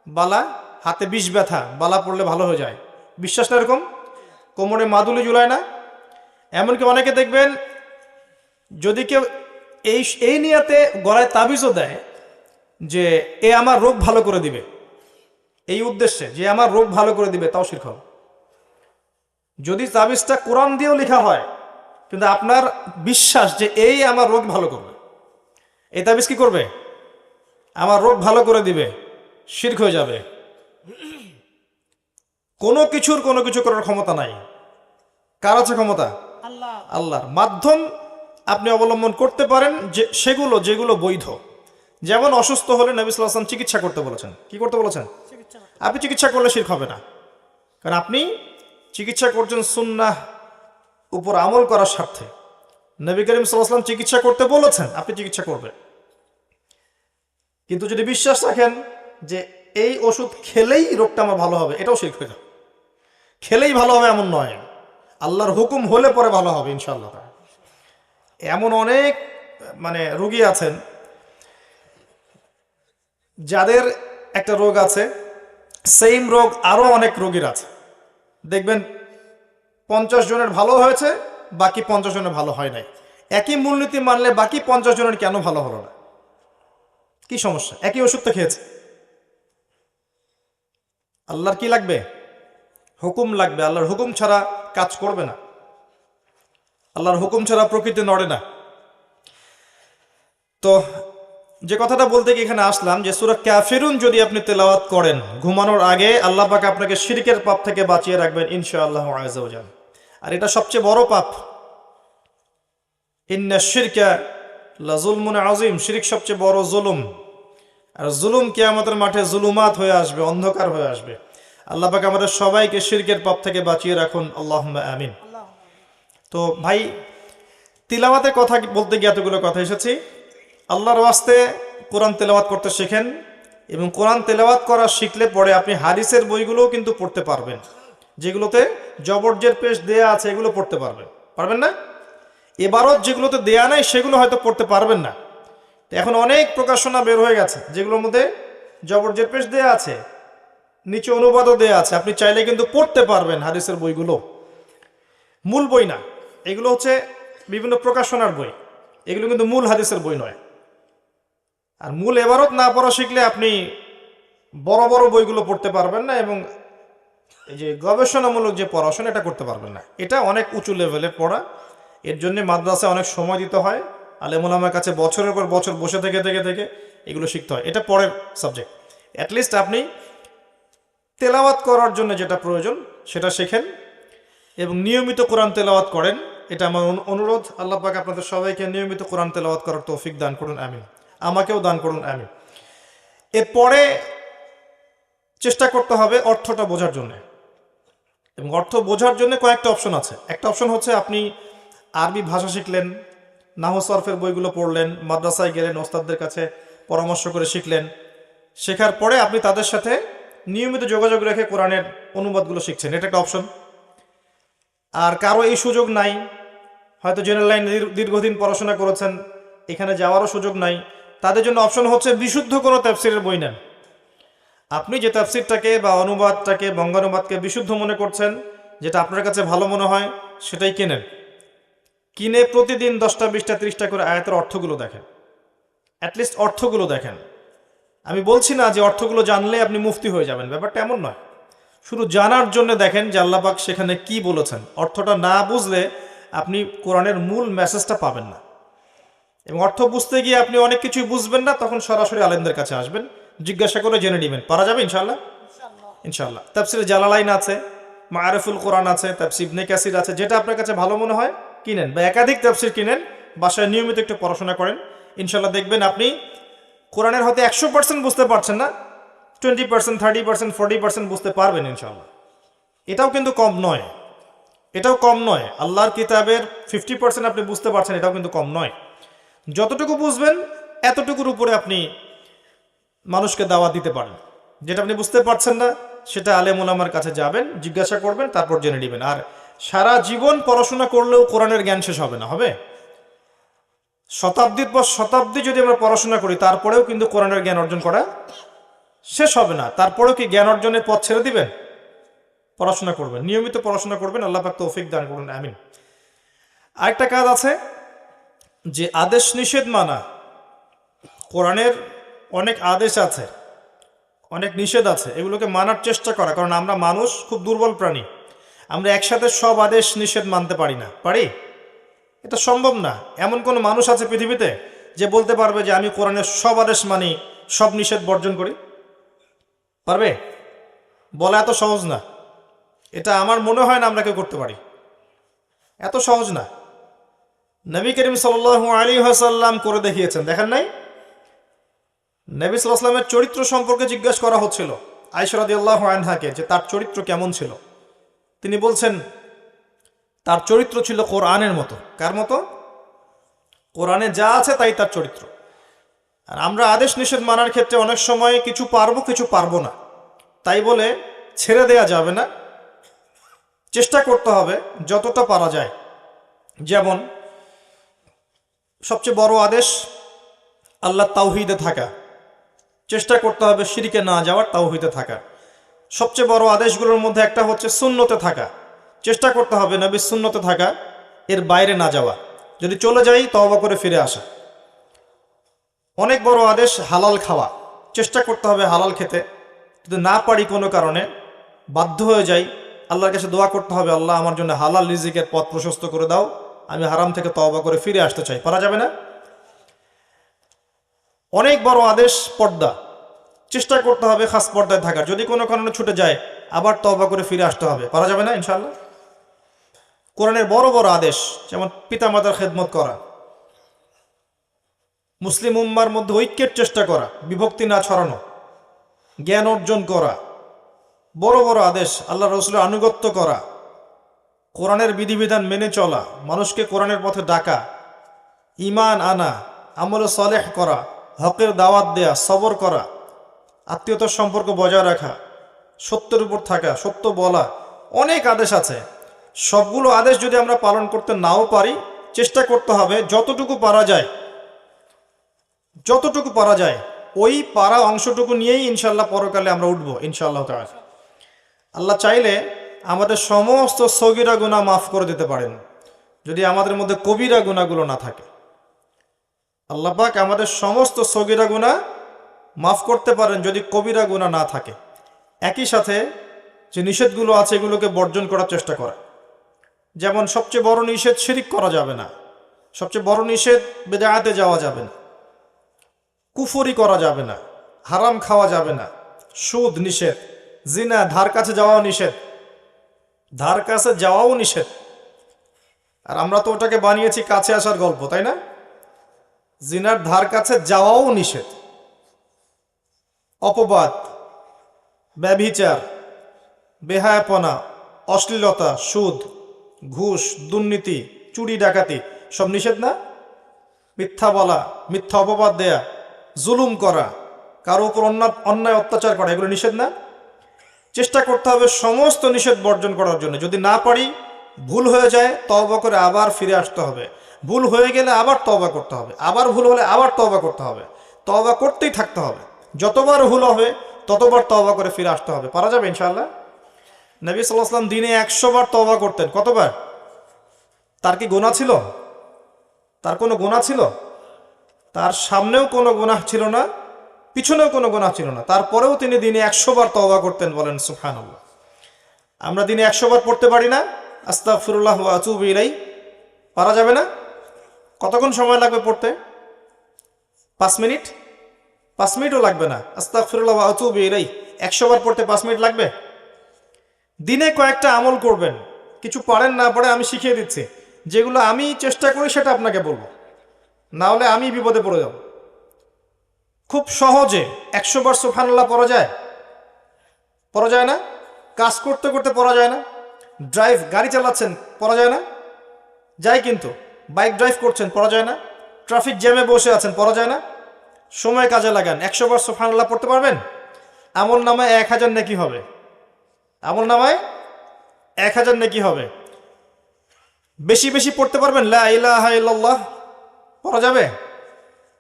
[SPEAKER 1] বালা, হাতে বিষ ব্যথা, বালা পড়লে ভালো হয়ে যায়, বিশ্বাস না এরকম। কোমরে মাদুলি ঝুলায় না। এমনকি অনেকে দেখবেন যদি কেউ এই নিয়াতে গলায় তাবিজও দেয় যে এ আমার রোগ ভালো করে দিবে, এই উদ্দেশ্যে যে আমার রোগ ভালো করে দিবে, তাও শিরক হবে। যদি তাবিজটা কোরআন দিয়েও লেখা হয় কিন্তু আপনার বিশ্বাস যে এই আমার রোগ ভালো করবে, এই তাবিজ কি করবে? আমার রোগ ভালো করে দিবে, শিরক হয়ে যাবে। কোনো কিছু করার ক্ষমতা নাই। কার আছে ক্ষমতা? আল্লাহর। মাধ্যম আপনি অবলম্বন করতে পারেন যে যেগুলো বৈধ। যেমন অসুস্থ হলে নবী সাল্লাল্লাহু আলাইহি ওয়াসাল্লাম চিকিৎসা করতে বলেছেন। কি করতে বলেছেন? আপনি চিকিৎসা করলে শিরক হবে না, কারণ আপনি চিকিৎসা করছেন সুন্নাহ উপর আমল করার স্বার্থে। নবী করিম সাল্লাল্লাহু আলাইহি ওয়াসাল্লাম চিকিৎসা করতে বলেছেন, আপনি চিকিৎসা করবেন। কিন্তু যদি বিশ্বাস রাখেন যে এই ওষুধ খেলেই রোগটা আমার ভালো হবে, এটাও শিরক হয়ে যাবে। খেলেই ভালো হবে এমন নয়, আল্লাহর হুকুম হলে পরে ভালো হবে ইনশাআল্লাহ। এমন অনেক রোগী আছেন যাদের একটা রোগ আছে, সেম রোগ আরো অনেক রোগীর আছে, দেখবেন 50 জনের ভালো হয়েছে, বাকি 50 জনের ভালো হয় নাই। একই মূলনীতি মানলে বাকি 50 জনের কেন ভালো হলো না? কি সমস্যা? একই ওষুধ তো খেয়েছে। আল্লাহর কি লাগবে? হুকুম লাগবে। আল্লাহর হুকুম ছাড়া কাজ করবে না, আল্লাহর হুকুম ছাড়া প্রকৃতি নড়ে না। তো যে কথাটা বলতে গিয়ে এখানে আসলাম, যে সূরা কাফিরুন যদি আপনি তেলাওয়াত করেন ঘুমানোর আগে, আল্লাহ পাক আপনাকে শিরকের পাপ থেকে বাঁচিয়ে রাখবেন ইনশাআল্লাহ আযজা ওয়া জাল। আর এটা সবচেয়ে বড় পাপ। ইন্না শিরকা লাযুলমুন আযীম, শিরক সবচেয়ে বড় জুলুম। আর জুলুম কিয়ামতের মাঠে জুলুমাত হয়ে আসবে, অন্ধকার হয়ে আসবে। আল্লাহ পাক আমাদের সবাইকে শিরকের পাপ থেকে বাঁচিয়ে রাখুন, আল্লাহুম্মা আমিন। তো ভাই, তিলাওয়াতের কথা বলতে গিয়ে এতগুলো কথা এসেছি। আল্লাহর ওয়াস্তে কোরআন তেলাওয়াত করতে শেখেন, এবং কোরআন তেলাওয়াত করা শিখলে পরে আপনি হাদিসের বইগুলোও কিন্তু পড়তে পারবেন, যেগুলোতে জবরজের পেশ দেয়া আছে এগুলো পড়তে পারবেন। পারবেন না? এবারত যেগুলোতে দেয়া নাই সেগুলো হয়তো পড়তে পারবেন না। তো এখন অনেক প্রকাশনা বের হয়ে গেছে যেগুলোর মধ্যে জবরজের পেশ দেয়া আছে, নিচে অনুবাদও দেয়া আছে, আপনি চাইলে কিন্তু পড়তে পারবেন হাদিসের বইগুলো। মূল বই না, এগুলো হচ্ছে বিভিন্ন প্রকাশনার বই, এগুলো কিন্তু মূল হাদিসের বই নয়। আর মূল এবারত না পড়া শিখলে আপনি বড় বড় বইগুলো পড়তে পারবেন না, এবং এই যে গবেষণামূলক যে পড়াশোনা এটা করতে পারবেন না। এটা অনেক উঁচু লেভেলের পড়া, এর জন্য মাদ্রাসায় অনেক সময় দিতে হয়, আলেম ওলামার কাছে বছরের পর বছর বসে থেকে থেকে থেকে এগুলো শিখতে হয়। এটা পরের সাবজেক্ট। অ্যাটলিস্ট আপনি তেলাওয়াত করার জন্য যেটা প্রয়োজন সেটা শেখেন এবং নিয়মিত কোরআন তেলাওয়াত করেন। এটা আমার অনুরোধ। আল্লাহ পাক আপনাদের সবাইকে নিয়মিত কোরআন তেলাওয়াত করার তৌফিক দান করুন, আমিন। আমাকেও দান করুন, আমিন। এরপরে চেষ্টা করতে হবে অর্থটা বোঝার জন্য, এবং অর্থ বোঝার জন্য কয়েকটা অপশন আছে। একটা অপশন হচ্ছে আপনি আরবি ভাষা শিখলেন, নাহু সরফের বইগুলো পড়লেন, মাদ্রাসায় গেলেন, ওস্তাদদের কাছে পরামর্শ করে শিখলেন। শেখার পরে আপনি তাদের সাথে নিয়মিত যোগাযোগ রেখে কোরআনের অনুবাদগুলো শিখছেন, এটা একটা অপশন। আর কারো এই সুযোগ নাই, হয়তো জেনারেল লাইন দীর্ঘদিন পড়াশোনা করেছেন, এখানে যাওয়ারও সুযোগ নাই, তাদের জন্য অপশন হচ্ছে বিশুদ্ধ কোনো তাফসিরের বই নেন। আপনি যে তাফসিরটাকে বা অনুবাদটাকে, বঙ্গানুবাদকে বিশুদ্ধ মনে করছেন, যেটা আপনার কাছে ভালো মনে হয় সেটাই কেনেন। কিনে প্রতিদিন 10টা 20টা 30টা করে আয়াতের অর্থগুলো দেখেন, অ্যাটলিস্ট অর্থগুলো দেখেন। আমি বলছি না যে অর্থগুলো জানলে আপনি মুফতি হয়ে যাবেন, ব্যাপারটা এমন নয়। শুধু জানার জন্য দেখেন যে আল্লাহ পাক সেখানে কি বলেছেন। অর্থটা না বুঝলে আপনি কোরআনের মূল মেসেজটা পাবেন না, এবং অর্থ বুঝতে গিয়ে আপনি অনেক কিছুই বুঝবেন না। তখন সরাসরি আলেমদের কাছে আসবেন, জিজ্ঞাসা করে জেনে নেবেন, পারা যাবে ইনশাআল্লাহ। ইনশাআল্লাহ তাফসিরে জালালাইন আছে, মাআরিফুল কোরআন আছে, তাফসির ইবনে কাসির আছে, যেটা আপনার কাছে ভালো মনে হয় কিনেন, বা একাধিক তাফসির কিনেন, বাসায় নিয়মিত একটু পড়াশোনা করেন। ইনশাআল্লাহ দেখবেন আপনি কোরআনের হয়তো 100% বুঝতে পারছেন না, 20%, 30%, 40% বুঝতে পারবেন ইনশাআল্লাহ। এটাও কিন্তু কম নয়, এটাও কম নয়। আল্লাহর কিতাবের 50% আপনি বুঝতে পারছেন, এটাও কিন্তু কম নয়। যতটুকু বুঝবেন এতটুকুর উপরে আপনি মানুষকে দাওয়াত দিতে পারেন। যেটা আপনি বুঝতে পারছেন না সেটা আলেম ওলামার কাছে যাবেন, জিজ্ঞাসা করবেন, তারপর জেনে নেবেন। আর সারা জীবন পড়াশোনা করলেও কোরআনের জ্ঞান শেষ হবে না, হবে? শতাব্দীর পর শতাব্দী যদি আমরা পড়াশোনা করি, তারপরেও কিন্তু কোরআনের জ্ঞান অর্জন করা শেষ হবে না। তারপরেও কি জ্ঞান অর্জনের পথ ছেড়ে দিবেন? পড়াশোনা করবেন, নিয়মিত পড়াশোনা করবেন। আল্লাহ পাক তৌফিক দান করুন, আমিন। আরেকটা কাজ আছে যে আদেশ নিষেধ মানা। কোরআনের অনেক আদেশ আছে, অনেক নিষেধ আছে, এগুলোকে মানার চেষ্টা করা। কারণ আমরা মানুষ খুব দুর্বল প্রাণী, আমরা একসাথে সব আদেশ নিষেধ মানতে পারি না। পারি? এটা সম্ভব না। এমন কোনো মানুষ আছে পৃথিবীতে যে বলতে পারবে যে আমি কোরআনের সব আদেশ মানি, সব নিষেধ বর্জন করি? পারবে? বলা এত সহজ না। এটা আমার মনে হয় না আমরা কেউ করতে পারি, এত সহজ না। নবী করিম সাল্লাল্লাহু আলাইহি ওয়াসাল্লাম করে দেখিয়েছেন, দেখেন নাই? নবী সাল্লাল্লাহু আলাইহি ওয়াসাল্লামের চরিত্র সম্পর্কে জিজ্ঞাসা করা হচ্ছিল আয়েশা রাদিয়াল্লাহু আনহাকে, যে তার চরিত্র কেমন ছিল। তিনি বলছেন তার চরিত্র ছিল কোরআনের মতো। কার মতো? কোরআনে যা আছে তাই তার চরিত্র। আর আমরা আদেশ নিষেধ মানার ক্ষেত্রে অনেক সময় কিছু পারবো কিছু পারবো না, তাই বলে ছেড়ে দেয়া যাবে না, চেষ্টা করতে হবে যতটা পারা যায়। যেমন সবচেয়ে বড় আদেশ আল্লাহ তাওহীদে থাকা, চেষ্টা করতে হবে শিরকে না যাওয়ার, তাওহীদে থাকা। সবচেয়ে বড় আদেশগুলোর মধ্যে একটা হচ্ছে সুন্নতে থাকা। চেষ্টা করতে হবে নবীর সুন্নতে থাকা, এর বাইরে না যাওয়া। যদি চলে যাই তওবা করে ফিরে আসা। অনেক বড় আদেশ হালাল খাওয়া। চেষ্টা করতে হবে হালাল খেতে। যদি না পারি কোনো কারণে, বাধ্য হয়ে যাই, আল্লাহর কাছে দোয়া করতে হবে, আল্লাহ আমার জন্য হালাল রিজিকের পথ প্রশস্ত করে দাও, আমি হারাম থেকে তওবা করে ফিরে আসতে চাই। পারা যাবে না? অনেক বড় আদেশ পর্দা। চেষ্টা করতে হবে খাস পর্দায় থাকার। যদি কোনো কারণে ছুটে যায় আবার তওবা করে ফিরে আসতে হবে। পারা যাবে না ইনশাআল্লাহ? কোরআনের বড় বড় আদেশ, যেমন পিতামাতার খেদমত করা, মুসলিম উম্মার মধ্যে ঐক্যের চেষ্টা করা, বিভক্তি না ছড়ানো, জ্ঞান অর্জন করা, বড় বড় আদেশ, আল্লাহ রসুলের আনুগত্য করা, কোরআনের বিধিবিধান মেনে চলা, মানুষকে কোরআনের পথে ডাকা, ঈমান আনা, আমলে সালেহ করা, হকের দাওয়াত দেয়া, সবর করা, আত্মীয়তার সম্পর্ক বজায় রাখা, সত্যের উপর থাকা, সত্য বলা, অনেক আদেশ আছে। সবগুলো আদেশ যদি আমরা পালন করতে নাও পারি, চেষ্টা করতে হবে যতটুকু পারা যায় ওই পারা অংশটুকু নিয়েই ইনশাল্লাহ পরকালে আমরা উঠবো ইনশাআল্লাহ তাআলা। আল্লাহ চাইলে আমাদের সমস্ত সগীরা গুনাহ মাফ করে দিতে পারেন, যদি আমাদের মধ্যে কবিরা গুনাহগুলো না থাকে। আল্লাহ পাক আমাদের সমস্ত সগীরা গুনাহ মাফ করতে পারেন যদি কবিরা গুনাহ না থাকে। একই সাথে যে নিষেধগুলো আছে এগুলোকে বর্জন করার চেষ্টা করা। যেমন সবচেয়ে বড় নিষেধ শিরিক করা যাবে না, সবচেয়ে বড় নিষেধ বিদআতে যাওয়া যাবে না, কুফরি করা যাবে না, হারাম খাওয়া যাবে না, সুদ নিষেধ, জিনা ধার কাছে যাওয়াও নিষেধ, ধার কাছে যাওয়াও নিষেধ। আর আমরা তো ওটাকে বানিয়েছি কাছে আসার গল্প, তাই না? জিনার ধার কাছে যাওয়াও নিষেধ। অপবাদ, ব্যভিচার, বেহায়াপনা, অশ্লীলতা, সুদ, ঘুষ, দুর্নীতি, চুরি ডাকাতি সব নিষেধ না? মিথ্যা বলা, মিথ্যা অপবাদ দেয়া, জুলুম করা, কারো উপর অন্যায় অত্যাচার করা, এগুলো নিষেধ না? চেষ্টা করতে হবে সমস্ত নিষেধ বর্জন করার জন্য। যদি না পারি, ভুল হয়ে যায়, তওবা করে আবার ফিরে আসতে হবে। ভুল হয়ে গেলে আবার তওবা করতে হবে, আবার ভুল হলে আবার তওবা করতে হবে, তওবা করতেই থাকতে হবে। যতবার ভুল হবে ততবার তওবা করে ফিরে আসতে হবে। পারা যাবে ইনশাআল্লাহ? নবী সাল্লাল্লাহু আলাইহি ওয়াসাল্লাম দিনে 100 বার তওবা করতেন। কতবার? তার কি গুনাহ ছিল? তার কোনো গুনাহ ছিল? তার সামনেও কোনো গুনাহ ছিল না, পিছনেও কোনো গুনাহ ছিল না, তারপরেও তিনি দিনে 100 বার তওবা করতেন। বলেন সুবহানাল্লাহ। আমরা দিনে 100 বার পড়তে পারি না আস্তাগফিরুল্লাহ ওয়া আতুবু ইলাইহি? পারা যাবে না? কতক্ষণ সময় লাগবে পড়তে? 5 মিনিট? 5 মিনিটও লাগবে না। আস্তাগফিরুল্লাহ ওয়া আতুবু ইলাইহি 100 বার পড়তে 5 মিনিট লাগবে? দিনে কয়েকটা আমল করবেন, কিছু পারেন না পারে আমি শিখিয়ে দিচ্ছি, যেগুলো আমি চেষ্টা করি সেটা আপনাকে বলবো, না হলে আমি বিপদে পড়ে যাব। খুব সহজে 100 বার সুবহানাল্লাহ পড়া যায়। পড়া যায় না? কাজ করতে করতে পড়া যায় না? গাড়ি চালাচ্ছেন পড়া যায় না? যায় কিন্তু। বাইক ড্রাইভ করছেন পড়া যায় না? ট্রাফিক জ্যামে বসে আছেন পড়া যায় না? সময় কাজে লাগান, 100 বার সুবহানাল্লাহ পড়তে পারবেন? আমল নামায় 1000 নেকি হবে। আমল নামায় 1000 নেকি হবে। বেশি বেশি পড়তে পারবেন? লা ইলাহা ইল্লাল্লাহ পড়া যাবে?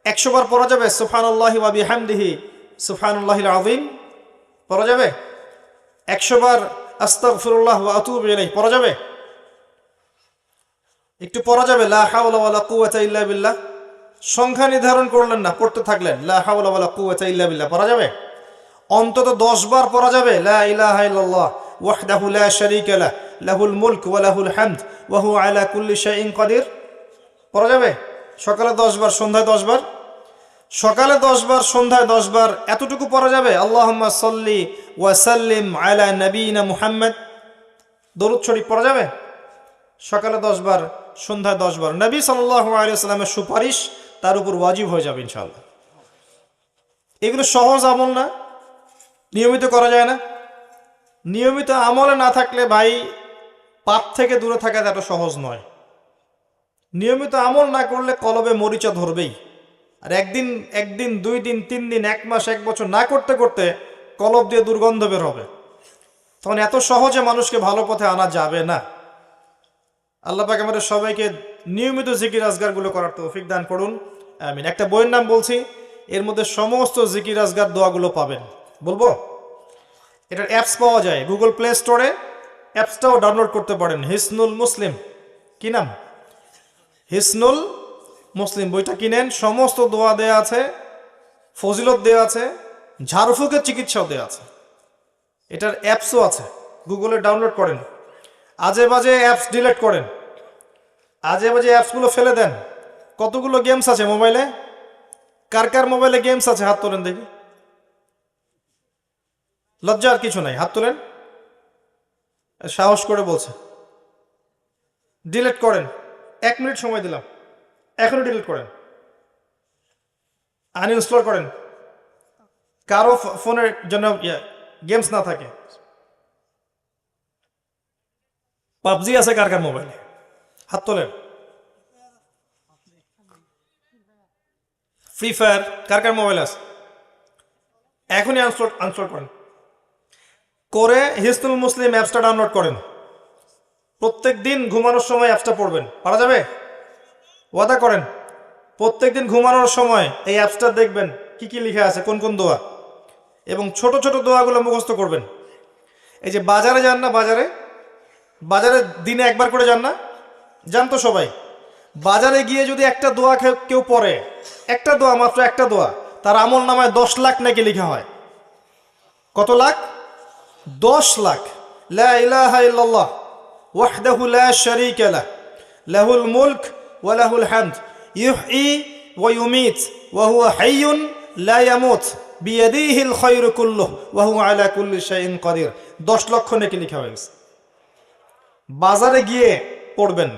[SPEAKER 1] 100 বার পড়া যাবে? সুবহানাল্লাহি ওয়া বিহামদিহি সুবহানাল্লাহিল আযীম পড়া যাবে? 100 বার আস্তাগফিরুল্লাহ ওয়া আতুবু ইলাইহি পড়া যাবে? একটু পড়া যাবে লা হাওলা ওয়ালা কুওয়াতা ইল্লা বিল্লাহ? সংখ্যা নির্ধারণ করলেন না, পড়তে থাকলেন লা হাওলা ওয়ালা কুওয়াতা ইল্লা বিল্লাহ পড়া যাবে? অন্তত 10 বার পড়া যাবে লা ইলাহা ইল্লাল্লাহ ওয়াহদাহু লা শারীকা লাহ লাহুল মুলক ওয়া লাহুল হামদ ওয়া হুয়া আলা কুল্লি শাইইন কাদির পড়া যাবে? সকালে 10 বার, সন্ধ্যায় 10 বার। সকালে 10 বার, সন্ধ্যায় 10 বার, এতটুকু পড়া যাবে? আল্লাহুম্মা সাল্লি ওয়া সাল্লিম আলা নবিয়িনা মুহাম্মদ দরুদ শরীফ পড়া যাবে? সকালে 10 বার, সন্ধ্যায় 10 বার। নবী সাল্লাল্লাহু আলাইহি ওয়াসাল্লামের সুপারিশ তার উপর ওয়াজিব হয়ে যাবে ইনশাআল্লাহ। এগুলো সহজ আমল না? নিয়মিত করা যায় না? নিয়মিত আমলে না থাকলে ভাই পাপ থেকে দূরে থাকা এত সহজ নয়। নিয়মিত আমল না করলে কলবে মরিচা ধরবেই। আর একদিন 2 দিন 3 দিন 1 মাস 1 বছর না করতে করতে কলব দিয়ে দুর্গন্ধ বের হবে। তখন এত সহজে মানুষকে ভালো পথে আনা যাবে না। আল্লাহ পাক আমাদের সবাইকে নিয়মিত জিকির আজগারগুলো করার তৌফিক দান করুন, আমিন। একটা বইয়ের নাম বলছি, এর মধ্যে সমস্ত জিকির আজগার দোয়াগুলো পাবেন। বলবো? এটার অ্যাপস পাওয়া যায় গুগল প্লে স্টোরে, অ্যাপসটাও ডাউনলোড করতে পারেন। হিসনুল মুসলিম, কি নাম? হিসনুল মুসলিম বইটা কিনেন, সমস্ত দোয়া দেয়া আছে, ফজিলত দেয়া আছে, ঝাড়ফুঁকের চিকিৎসাও দেয়া আছে। এটার অ্যাপসও আছে, গুগলে ডাউনলোড করেন। আজে বাজে অ্যাপস ডিলিট করেন, আজে বাজে অ্যাপসগুলো ফেলে দেন। কতগুলো গেমস আছে মোবাইলে? কার কার মোবাইলে গেমস আছে হাত তোলেন দেখি। লজ্জার কিছু নাই, হাত তোলেন। সাহস করে বলছে ডিলিট করেন। 1 মিনিট সময় দিলাম, এখনই ডিলিট করেন, আনইনস্টল করেন। কারো ফোনের জন্য গেমস না থাকে। পাবজি আছে কার কার মোবাইলে? হাত তোলেন। ফ্রি ফায়ার কার কার মোবাইল আছে? এখনই আনস্টল করেন করে হিসনুল মুসলিম অ্যাপসটা ডাউনলোড করেন। প্রত্যেক দিন ঘুমানোর সময় অ্যাপসটা পড়বেন। পারা যাবে? ওয়াদা করেন প্রত্যেক দিন ঘুমানোর সময় এই অ্যাপসটা দেখবেন কি কি লেখা আছে, কোন কোন দোয়া, এবং ছোট ছোট দোয়াগুলো মুখস্থ করবেন। এই যে বাজারে যান না, বাজারে দিনে একবার করে যান না? যান তো সবাই। বাজারে গিয়ে যদি একটা দোয়া কেউ পড়ে, একটা দোয়া, মাত্র একটা দোয়া, তার আমল নামায় 10 লাখ নাকি লেখা হয়। কত লাখ? 10 লাখ। লা ইলাহা ইল্লাল্লাহ ওয়াহদাহু লা শারীকা লাহ লাহুল মুলক ওয়া লাহুল হামদ ইউহয়ী ওয়া ইউমীত ওয়া হুয়া হাইয়্যুন লা ইয়ামুত বিয়াদিহিল খায়রু কুল্লুহু ওয়া হুয়া আলা কুল্লি শাইইন কাদির। 10 লক্ষ নাকি লেখা হয়ে গেছে। বাজারে গিয়ে পড়বেন,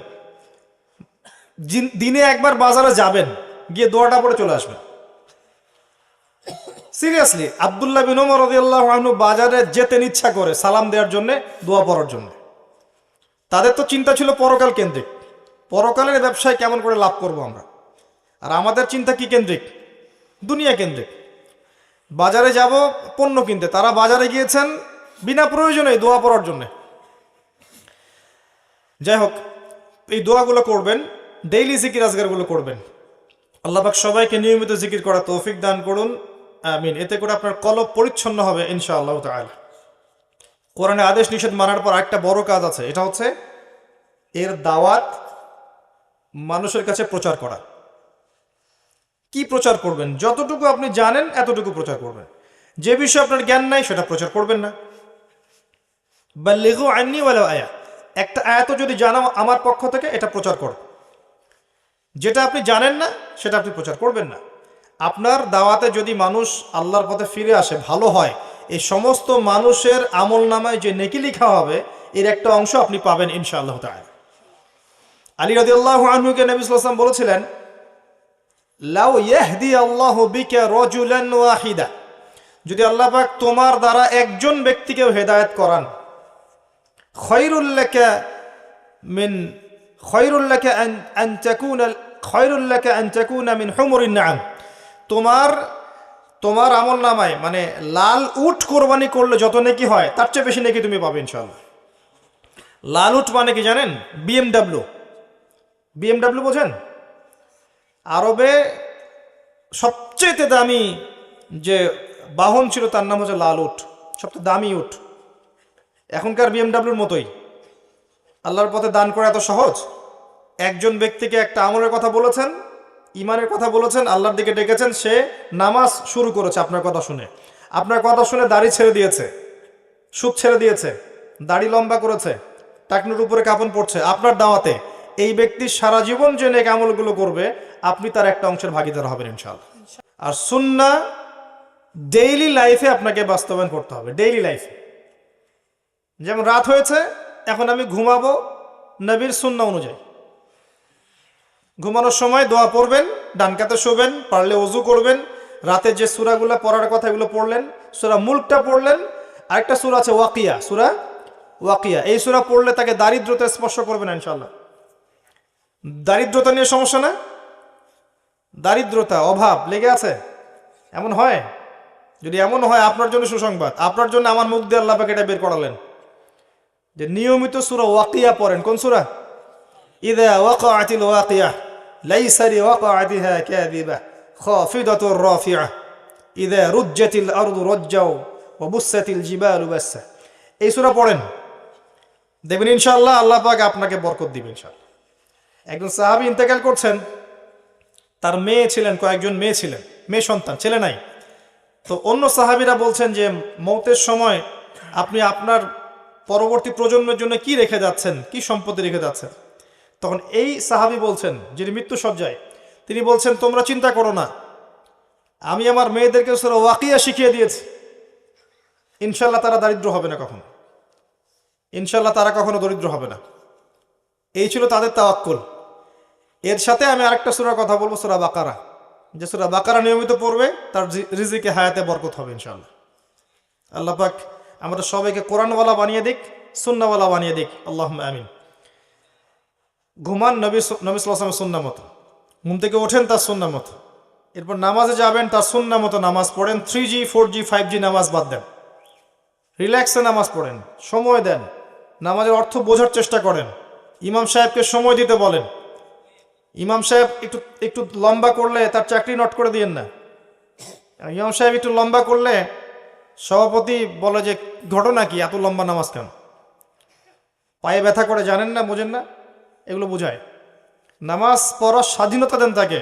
[SPEAKER 1] দিনে একবার বাজারে যাবেন, গিয়ে দোয়াটা পড়ে চলে আসবেন। সিরিয়াসলি, আব্দুল্লাহ বিন ওমর রাদিয়াল্লাহু আনহু বাজারে যেতেন ইচ্ছা করে সালাম দেওয়ার জন্য, দোয়া পড়ার জন্য। তাদের তো চিন্তা ছিল পরকাল কেন্দ্রিক, পরকালের ব্যবসায় কেমন করে লাভ করব আমরা। আর আমাদের চিন্তা কি কেন্দ্রিক? দুনিয়া কেন্দ্রিক। বাজারে যাব পণ্য কিনতে, তারা বাজারে গিয়েছেন বিনা প্রয়োজনে দোয়া পড়ার জন্য। যাই হোক, এই দোয়াগুলো করবেন, ডেইলি জিকির আজগারগুলো করবেন। আল্লাহ পাক সবাইকে নিয়মিত জিকির করা তৌফিক দান করুন, আমিন। এতে করে আপনার কলব পরিচ্ছন্ন হবে ইনশাআল্লাহ তাআলা। কোরআনে আদেশ নিষেধ মানার পর একটা বড় কাজ আছে, এটা হচ্ছে এর দাওয়াত মানুষের কাছে প্রচার করা। কি প্রচার করবেন? যতটুকু আপনি জানেন এতটুকু প্রচার করবেন। যে বিষয়ে আপনার জ্ঞান নাই সেটা প্রচার করবেন না। বাল্লিগু আন্নী ওয়ালাউ আয়া, একটা আয়াতও যদি জানো আমার পক্ষ থেকে, এটা প্রচার করো। যেটা আপনি জানেন না সেটা আপনি প্রচার করবেন না। আপনার দাওয়াতে যদি মানুষ আল্লাহর পথে ফিরে আসে, ভালো হয়, এই সমস্ত মানুষের আমল নামায় যে নেকি লেখা হবে এর একটা অংশ আপনি পাবেন ইনশাআল্লাহ তাআলা। আলী রাদিয়াল্লাহু আনহুকে নবী সাল্লাল্লাহু আলাইহি ওয়াসাল্লাম বলেছিলেন, লাউ ইয়াহদি আল্লাহু বিকা রাজুলান ওয়াহিদা, যদি আল্লাহ পাক তোমার দ্বারা একজন ব্যক্তিকে হেদায়েত করান, খায়রুল লাকা আন তাকুনা মিন হুমুরিন নাআম, তোমার আমল নামায় মানে লাল উট কোরবানি করলে যত নেকি হয় তার চেয়ে বেশি নেকি তুমি পাবে ইনশাআল্লাহ। লাল উট মানে কি জানেন? বিএমডাব্লিউ বোঝেন? আরবে সবচেয়ে দামি যে বাহন ছিল তার নাম হচ্ছে লাল উট, সবচেয়ে দামি উট। এখনকার বিএমডাব্লিউর মতোই। আল্লাহর পথে দান করা এত সহজ? একজন ব্যক্তিকে একটা আমলের কথা বলেছেন, ইমানের কথা বলেছেন, আল্লাহর দিকে ডেকেছেন, সে নামাজ শুরু করেছে আপনার কথা শুনে দাড়ি ছেড়ে দিয়েছে, সুদ ছেড়ে দিয়েছে, দাড়ি লম্বা করেছে, টাকনুর উপরে কাপড় পড়ছে আপনার দাওয়াতে। এই ব্যক্তি সারা জীবন যে নেক আমলগুলো করবে আপনি তার একটা অংশের ভাগীদার হবেন ইনশাআল্লাহ। আর সুন্নাহ ডেইলি লাইফে আপনাকে বাস্তবায়ন করতে হবে। ডেইলি লাইফে, যেমন রাত হয়েছে, এখন আমি ঘুমাবো নবীর সুন্নাহ অনুযায়ী। ঘুমানোর সময় দোয়া পড়বেন, ডান কাতে শোবেন, পারলে ওযু করবেন, রাতে যে সূরাগুলো পড়ার কথা এগুলো পড়লেন, সূরা মুলকটা পড়লেন। আরেকটা সূরা আছে ওয়াকিয়া, সূরা ওয়াকিয়া। এই সূরা পড়লে তাকে দারিদ্রতা স্পর্শ করবে না ইনশাআল্লাহ। দারিদ্রতা নিয়ে সমস্যা না? দারিদ্রতা, অভাব লেগে আছে, এমন হয়? যদি এমন হয় আপনার জন্য সুসংবাদ, আপনার জন্য আমার মুখ দিয়ে আল্লাহ পাক এটা বের করালেন যে নিয়মিত সূরা ওয়াকিয়া পড়েন। কোন সূরা? ইযা ওয়াকাআতিল ওয়াকিয়া লাইসা লিওয়াকাআতিহা কাযিবা খাফিদাতুর রাফিআ ইযা রুজ্জাতিল আরদু রাজ্জাও ওয়াবুসাতিল জিবালু বাসসা। এই সূরা পড়েন, দেখবেন ইনশাআল্লাহ আল্লাহ পাক আপনাকে বরকত দিবেন ইনশাআল্লাহ। একজন সাহাবী ইন্তেকাল করছেন, তার মেয়ে ছিলেন, কয়েকজন মেয়ে ছিলেন, মেয়ে সন্তান, ছেলে নাই। তো অন্য সাহাবীরা বলছেন যে মৌতের সময় আপনি আপনার পরবর্তী প্রজন্মের জন্য কি রেখে যাচ্ছেন, কি সম্পত্তি রেখে যাচ্ছেন? তখন এই সাহাবী বলছেন, যিনি মৃত্যুসজ্জায়, তিনি বলছেন, তোমরা চিন্তা করো না, আমি আমার মেয়েদেরকে সূরা ওয়াকিয়া শিখিয়ে দিয়েছি, ইনশাল্লাহ তারা দারিদ্র হবে না কখনো, ইনশাল্লাহ তারা কখনো দরিদ্র হবে না। এই ছিল তাদের তাওয়াক্কুল। এর সাথে আমি আরেকটা সূরার কথা বলবো, সূরা বাকারা। যে সূরা বাকারা নিয়মিত পড়বে তার রিজিকে হায়াতে বরকত হবে ইনশাআল্লাহ। আল্লাহ পাক আমাদের সবাইকে কোরআনওয়ালা বানিয়ে দিক, সুন্নাওয়ালা বানিয়ে দিক, আল্লাহুম্মা আমিন। ঘুমান নবী সাল্লাল্লাহু আলাইহি ওয়াসাল্লামের সুন্নাহ মতো, ঘুম থেকে ওঠেন তার সুন্নাহ মতো, এরপর নামাজে যাবেন তার সুন্নাহ মতো নামাজ পড়েন, 3G 4G 5G নামাজ বাদ দেন, রিল্যাক্সে নামাজ পড়েন, সময় দেন, নামাজের অর্থ বোঝার চেষ্টা করেন, ইমাম সাহেবকে সময় দিতে বলেন। ইমাম সাহেব একটু একটু লম্বা করলে তার চাকরি নট করে দিয়েন না। ইমাম সাহেব একটু লম্বা করলে সভাপতি বলে যে ঘটনা কি, এত লম্বা নামাজ কেন? পায়ে ব্যথা করে, জানেন না, বোঝেন না, এগুলো বোঝায়। নামাজ পড়ার স্বাধীনতা দেন তাকে,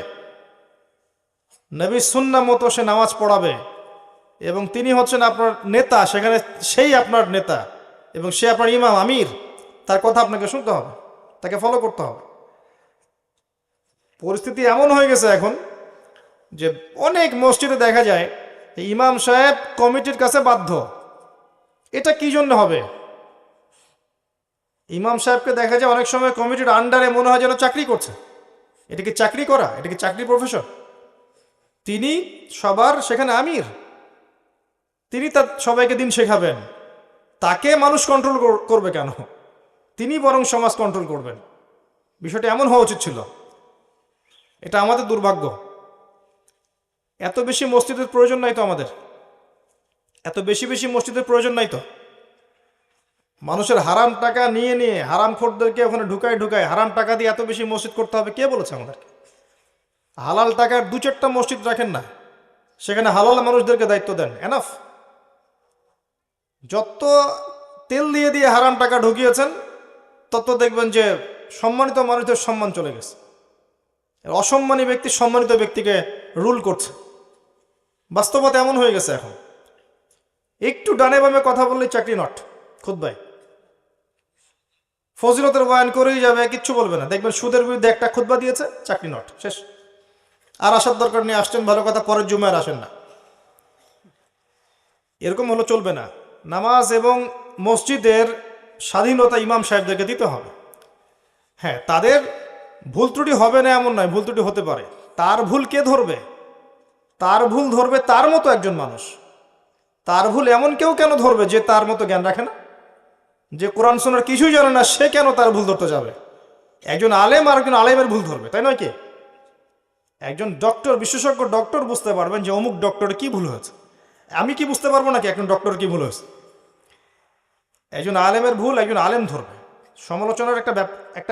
[SPEAKER 1] নবী সুন্নাহ মতো সে নামাজ পড়াবে, এবং তিনি হচ্ছেন আপনার নেতা, সেখানে সেই আপনার নেতা এবং সে আপনার ইমাম, আমির, তার কথা আপনাকে শুনতে হবে, তাকে ফলো করতে হবে। পরিস্থিতি এমন হয়ে গেছে এখন যে অনেক মসজিদে দেখা যায় ইমাম সাহেব কমিটির কাছে বাধ্য। এটা কি জন্য হবে? ইমাম সাহেবকে দেখা যায় অনেক সময় কমিটির আন্ডারে মনে হয় যেন চাকরি করছে। এটা কি চাকরি করা? এটা কি চাকরি প্রফেশন? তিনি সবার সেখানে আমির, তিনি তার সবাইকে দিন শেখাবেন, তাকে মানুষ কন্ট্রোল করবে কেন? তিনি বরং সমাজ কন্ট্রোল করবেন। বিষয়টা এমন হওয়া উচিত ছিল। এটা আমাদের দুর্ভাগ্য। এত বেশি মসজিদের প্রয়োজন নাই তো, আমাদের এত বেশি বেশি মসজিদের প্রয়োজন নাই তো। মানুষের হারাম টাকা নিয়ে নিয়ে হারাম খোরদেরকে ওখানে ঢুকায় হারাম টাকা দিয়ে এত বেশি মসজিদ করতে হবে, কে বলেছে আমাদেরকে? হালাল টাকার 2-4টা মসজিদ রাখেন না, সেখানে হালাল মানুষদেরকে দায়িত্ব দেন, এনাফ। যত তেল দিয়ে দিয়ে হারাম টাকা ঢুকিয়েছেন তত দেখবেন যে সম্মানিত মানুষদের সম্মান চলে গেছে, অসম্মানী ব্যক্তি সম্মানিত ব্যক্তিকে রুল করছে। বাস্তবতা এমন হয়ে গেছে এখন, একটু ডানে বামে কথা বললেই চাকরি নট। খুতবায় ফজিলতের বয়ান করেই যাবে, কিচ্ছু বলবে না, দেখবেন সুদের বিরুদ্ধে একটা খুতবা দিয়েছে, চাকরি নট, শেষ। আর আসার দরকার নেই, আসছেন ভালো কথা, পরের জুমায় আর আসেন না। এরকম হলো চলবে না। নামাজ এবং মসজিদের স্বাধীনতা ইমাম সাহেবদেরকে দিতে হবে। হ্যাঁ, তাদের ভুল ত্রুটি হবে না এমন নয়, ভুল ত্রুটি হতে পারে। তার ভুল কে ধরবে? তার ভুল ধরবে তার মতো একজন মানুষ। তার ভুল এমন কেউ কেন ধরবে যে তার মতো জ্ঞান রাখে না, যে কোরআন সুন্নাহর কিছুই জানে না, সে কেন তার ভুল ধরতে যাবে? একজন আলেম আর একজন আলেমের ভুল ধরবে, তাই নয় কি? একজন ডক্টর, বিশেষজ্ঞ ডক্টর বুঝতে পারবেন যে অমুক ডক্টরের কি ভুল হয়েছে। আমি কি বুঝতে পারবো নাকি একজন ডক্টরের কি ভুল হয়েছে? একজন আলেমের ভুল একজন আলেম ধরবে। সমালোচনার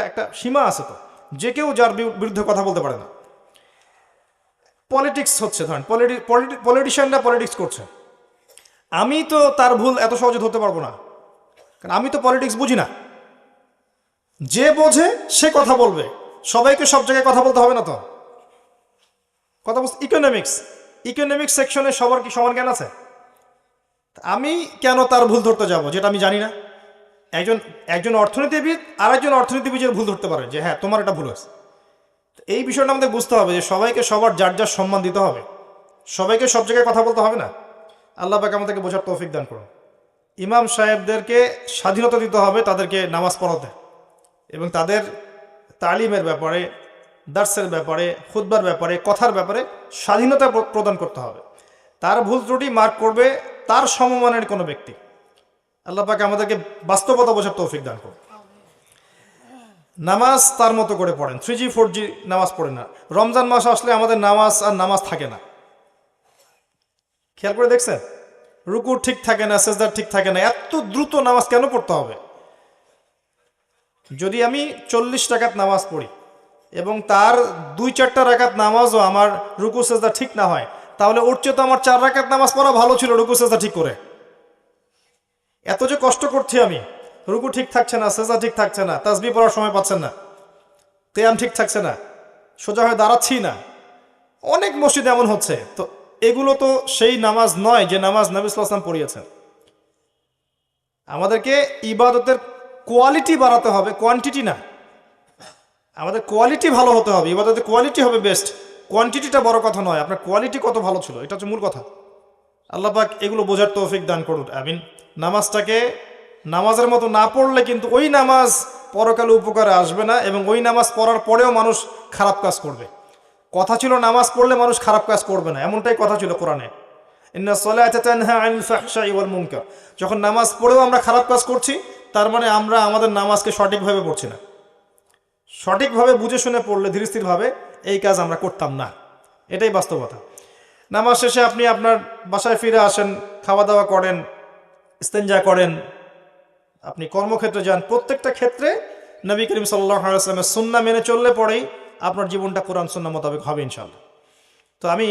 [SPEAKER 1] একটা সীমা আছে তো, যে কেউ যার বিরুদ্ধে কথা বলতে পারে না। পলিটিক্স হচ্ছে, ধরেন পলিটিশিয়ানরা পলিটিক্স করছে, আমি তো তার ভুল এত সহজে ধরতে পারবো না, কারণ আমি তো পলিটিক্স বুঝি না। যে বোঝে সে কথা বলবে, সবাইকে সব জায়গায় কথা বলতে হবে না তো। কথা বলছে ইকোনমিক্স সেকশনে সবার কি সমান জ্ঞান আছে? আমি কেন তার ভুল ধরতে যাব যেটা আমি জানি না? একজন অর্থনীতিবিদ আর একজন অর্থনীতিবিদের ভুল ধরতে পারে যে হ্যাঁ তোমার এটা ভুল আছে। এই বিষয়টা আমাদের বুঝতে হবে যে সবাইকে সবার যার যার সম্মান দিতে হবে, সবাইকে সব জায়গায় কথা বলতে হবে না। আল্লাহ পাক আমাদেরকে বোঝার তৌফিক দান করুন। ইমাম সাহেবদেরকে স্বাধীনতা দিতে হবে তাদেরকে নামাজ পড়াতে, এবং তাদের তালিমের ব্যাপারে, দার্সের ব্যাপারে, খুতবার ব্যাপারে, কথার ব্যাপারে স্বাধীনতা প্রদান করতে হবে। তার ভুল ত্রুটি মার্ক করবে তার সমমানের কোনো ব্যক্তি। আল্লাহ পাক আমাদেরকে বাস্তবতা বোঝার তৌফিক দান করুন। নামাজ তার মতো করে পড়েন, 3G 4G নামাজ পড়েন না। রমজান মাস আসলে আমাদের নামাজ আর নামাজ থাকে না, খেয়াল করে দেখছেন? রুকু ঠিক থাকে না, সেজদা ঠিক থাকে না। এত দ্রুত নামাজ কেন পড়তে হবে? যদি আমি 40 রাকাত নামাজ পড়ি এবং তার 2-4টা রাকাত নামাজও আমার রুকু সেজদা ঠিক না হয়, তাহলে ওর চেয়ে তো আমার 4 রাকাত নামাজ পড়া ভালো ছিল রুকু সেজদা ঠিক করে। এত যে কষ্ট করছি আমি, রুকু ঠিক থাকছে না, সেজদা ঠিক থাকছে না, তাসবিহ পড়ার সময় পাচ্ছেন না, কিয়াম ঠিক থাকছে না, সোজা হয়ে দাঁড়াচ্ছি না, অনেক মসজিদ এমন হচ্ছে। তো এগুলো তো সেই নামাজ নয় যে নামাজ নবী সাল্লাল্লাহু আলাইহি ওয়াসাল্লাম পড়িয়েছেন। আমাদেরকে ইবাদতের কোয়ালিটি বাড়াতে হবে, কোয়ান্টিটি না। আমাদের কোয়ালিটি ভালো হতে হবে, ইবাদতের কোয়ালিটি হবে বেস্ট, কোয়ান্টিটিটা বড় কথা নয়, আপনার কোয়ালিটি কত ভালো ছিল এটা হচ্ছে মূল কথা। আল্লাহ পাক এগুলো বোঝার তৌফিক দান করুন, আমিন। নামাজটাকে নামাজের মতো না পড়লে কিন্তু ওই নামাজ পরকালে উপকারে আসবে না, এবং ওই নামাজ পড়ার পরেও মানুষ খারাপ কাজ করবে। কথা ছিল নামাজ পড়লে মানুষ খারাপ কাজ করবে না, এমনটাই কথা ছিল কোরআনে, ইন্নাস সালাতা তানহা আনিল ফাহশাই ওয়াল মুনকার। যখন নামাজ পড়েও আমরা খারাপ কাজ করছি, তার মানে আমরা আমাদের নামাজকে সঠিকভাবে পড়ছি না। সঠিকভাবে বুঝে শুনে পড়লে, ধীর স্থিরভাবে, এই কাজ আমরা করতাম না। এটাই বাস্তবতা। নামাজ শেষে আপনি আপনার বাসায় ফিরে আসেন, খাওয়া দাওয়া করেন, ইস্তেঞ্জা করেন, আপনি কর্মক্ষেত্রে যান, প্রত্যেকটা ক্ষেত্রে নবী করিম সাল্লাল্লাহু আলাইহি ওয়াসাল্লামের সুন্নাহ মেনে চললে পরেই আপনার জীবনটা কোরআন সুন্নাহ মোতাবেক হবে ইনশাআল্লাহ। তো আমি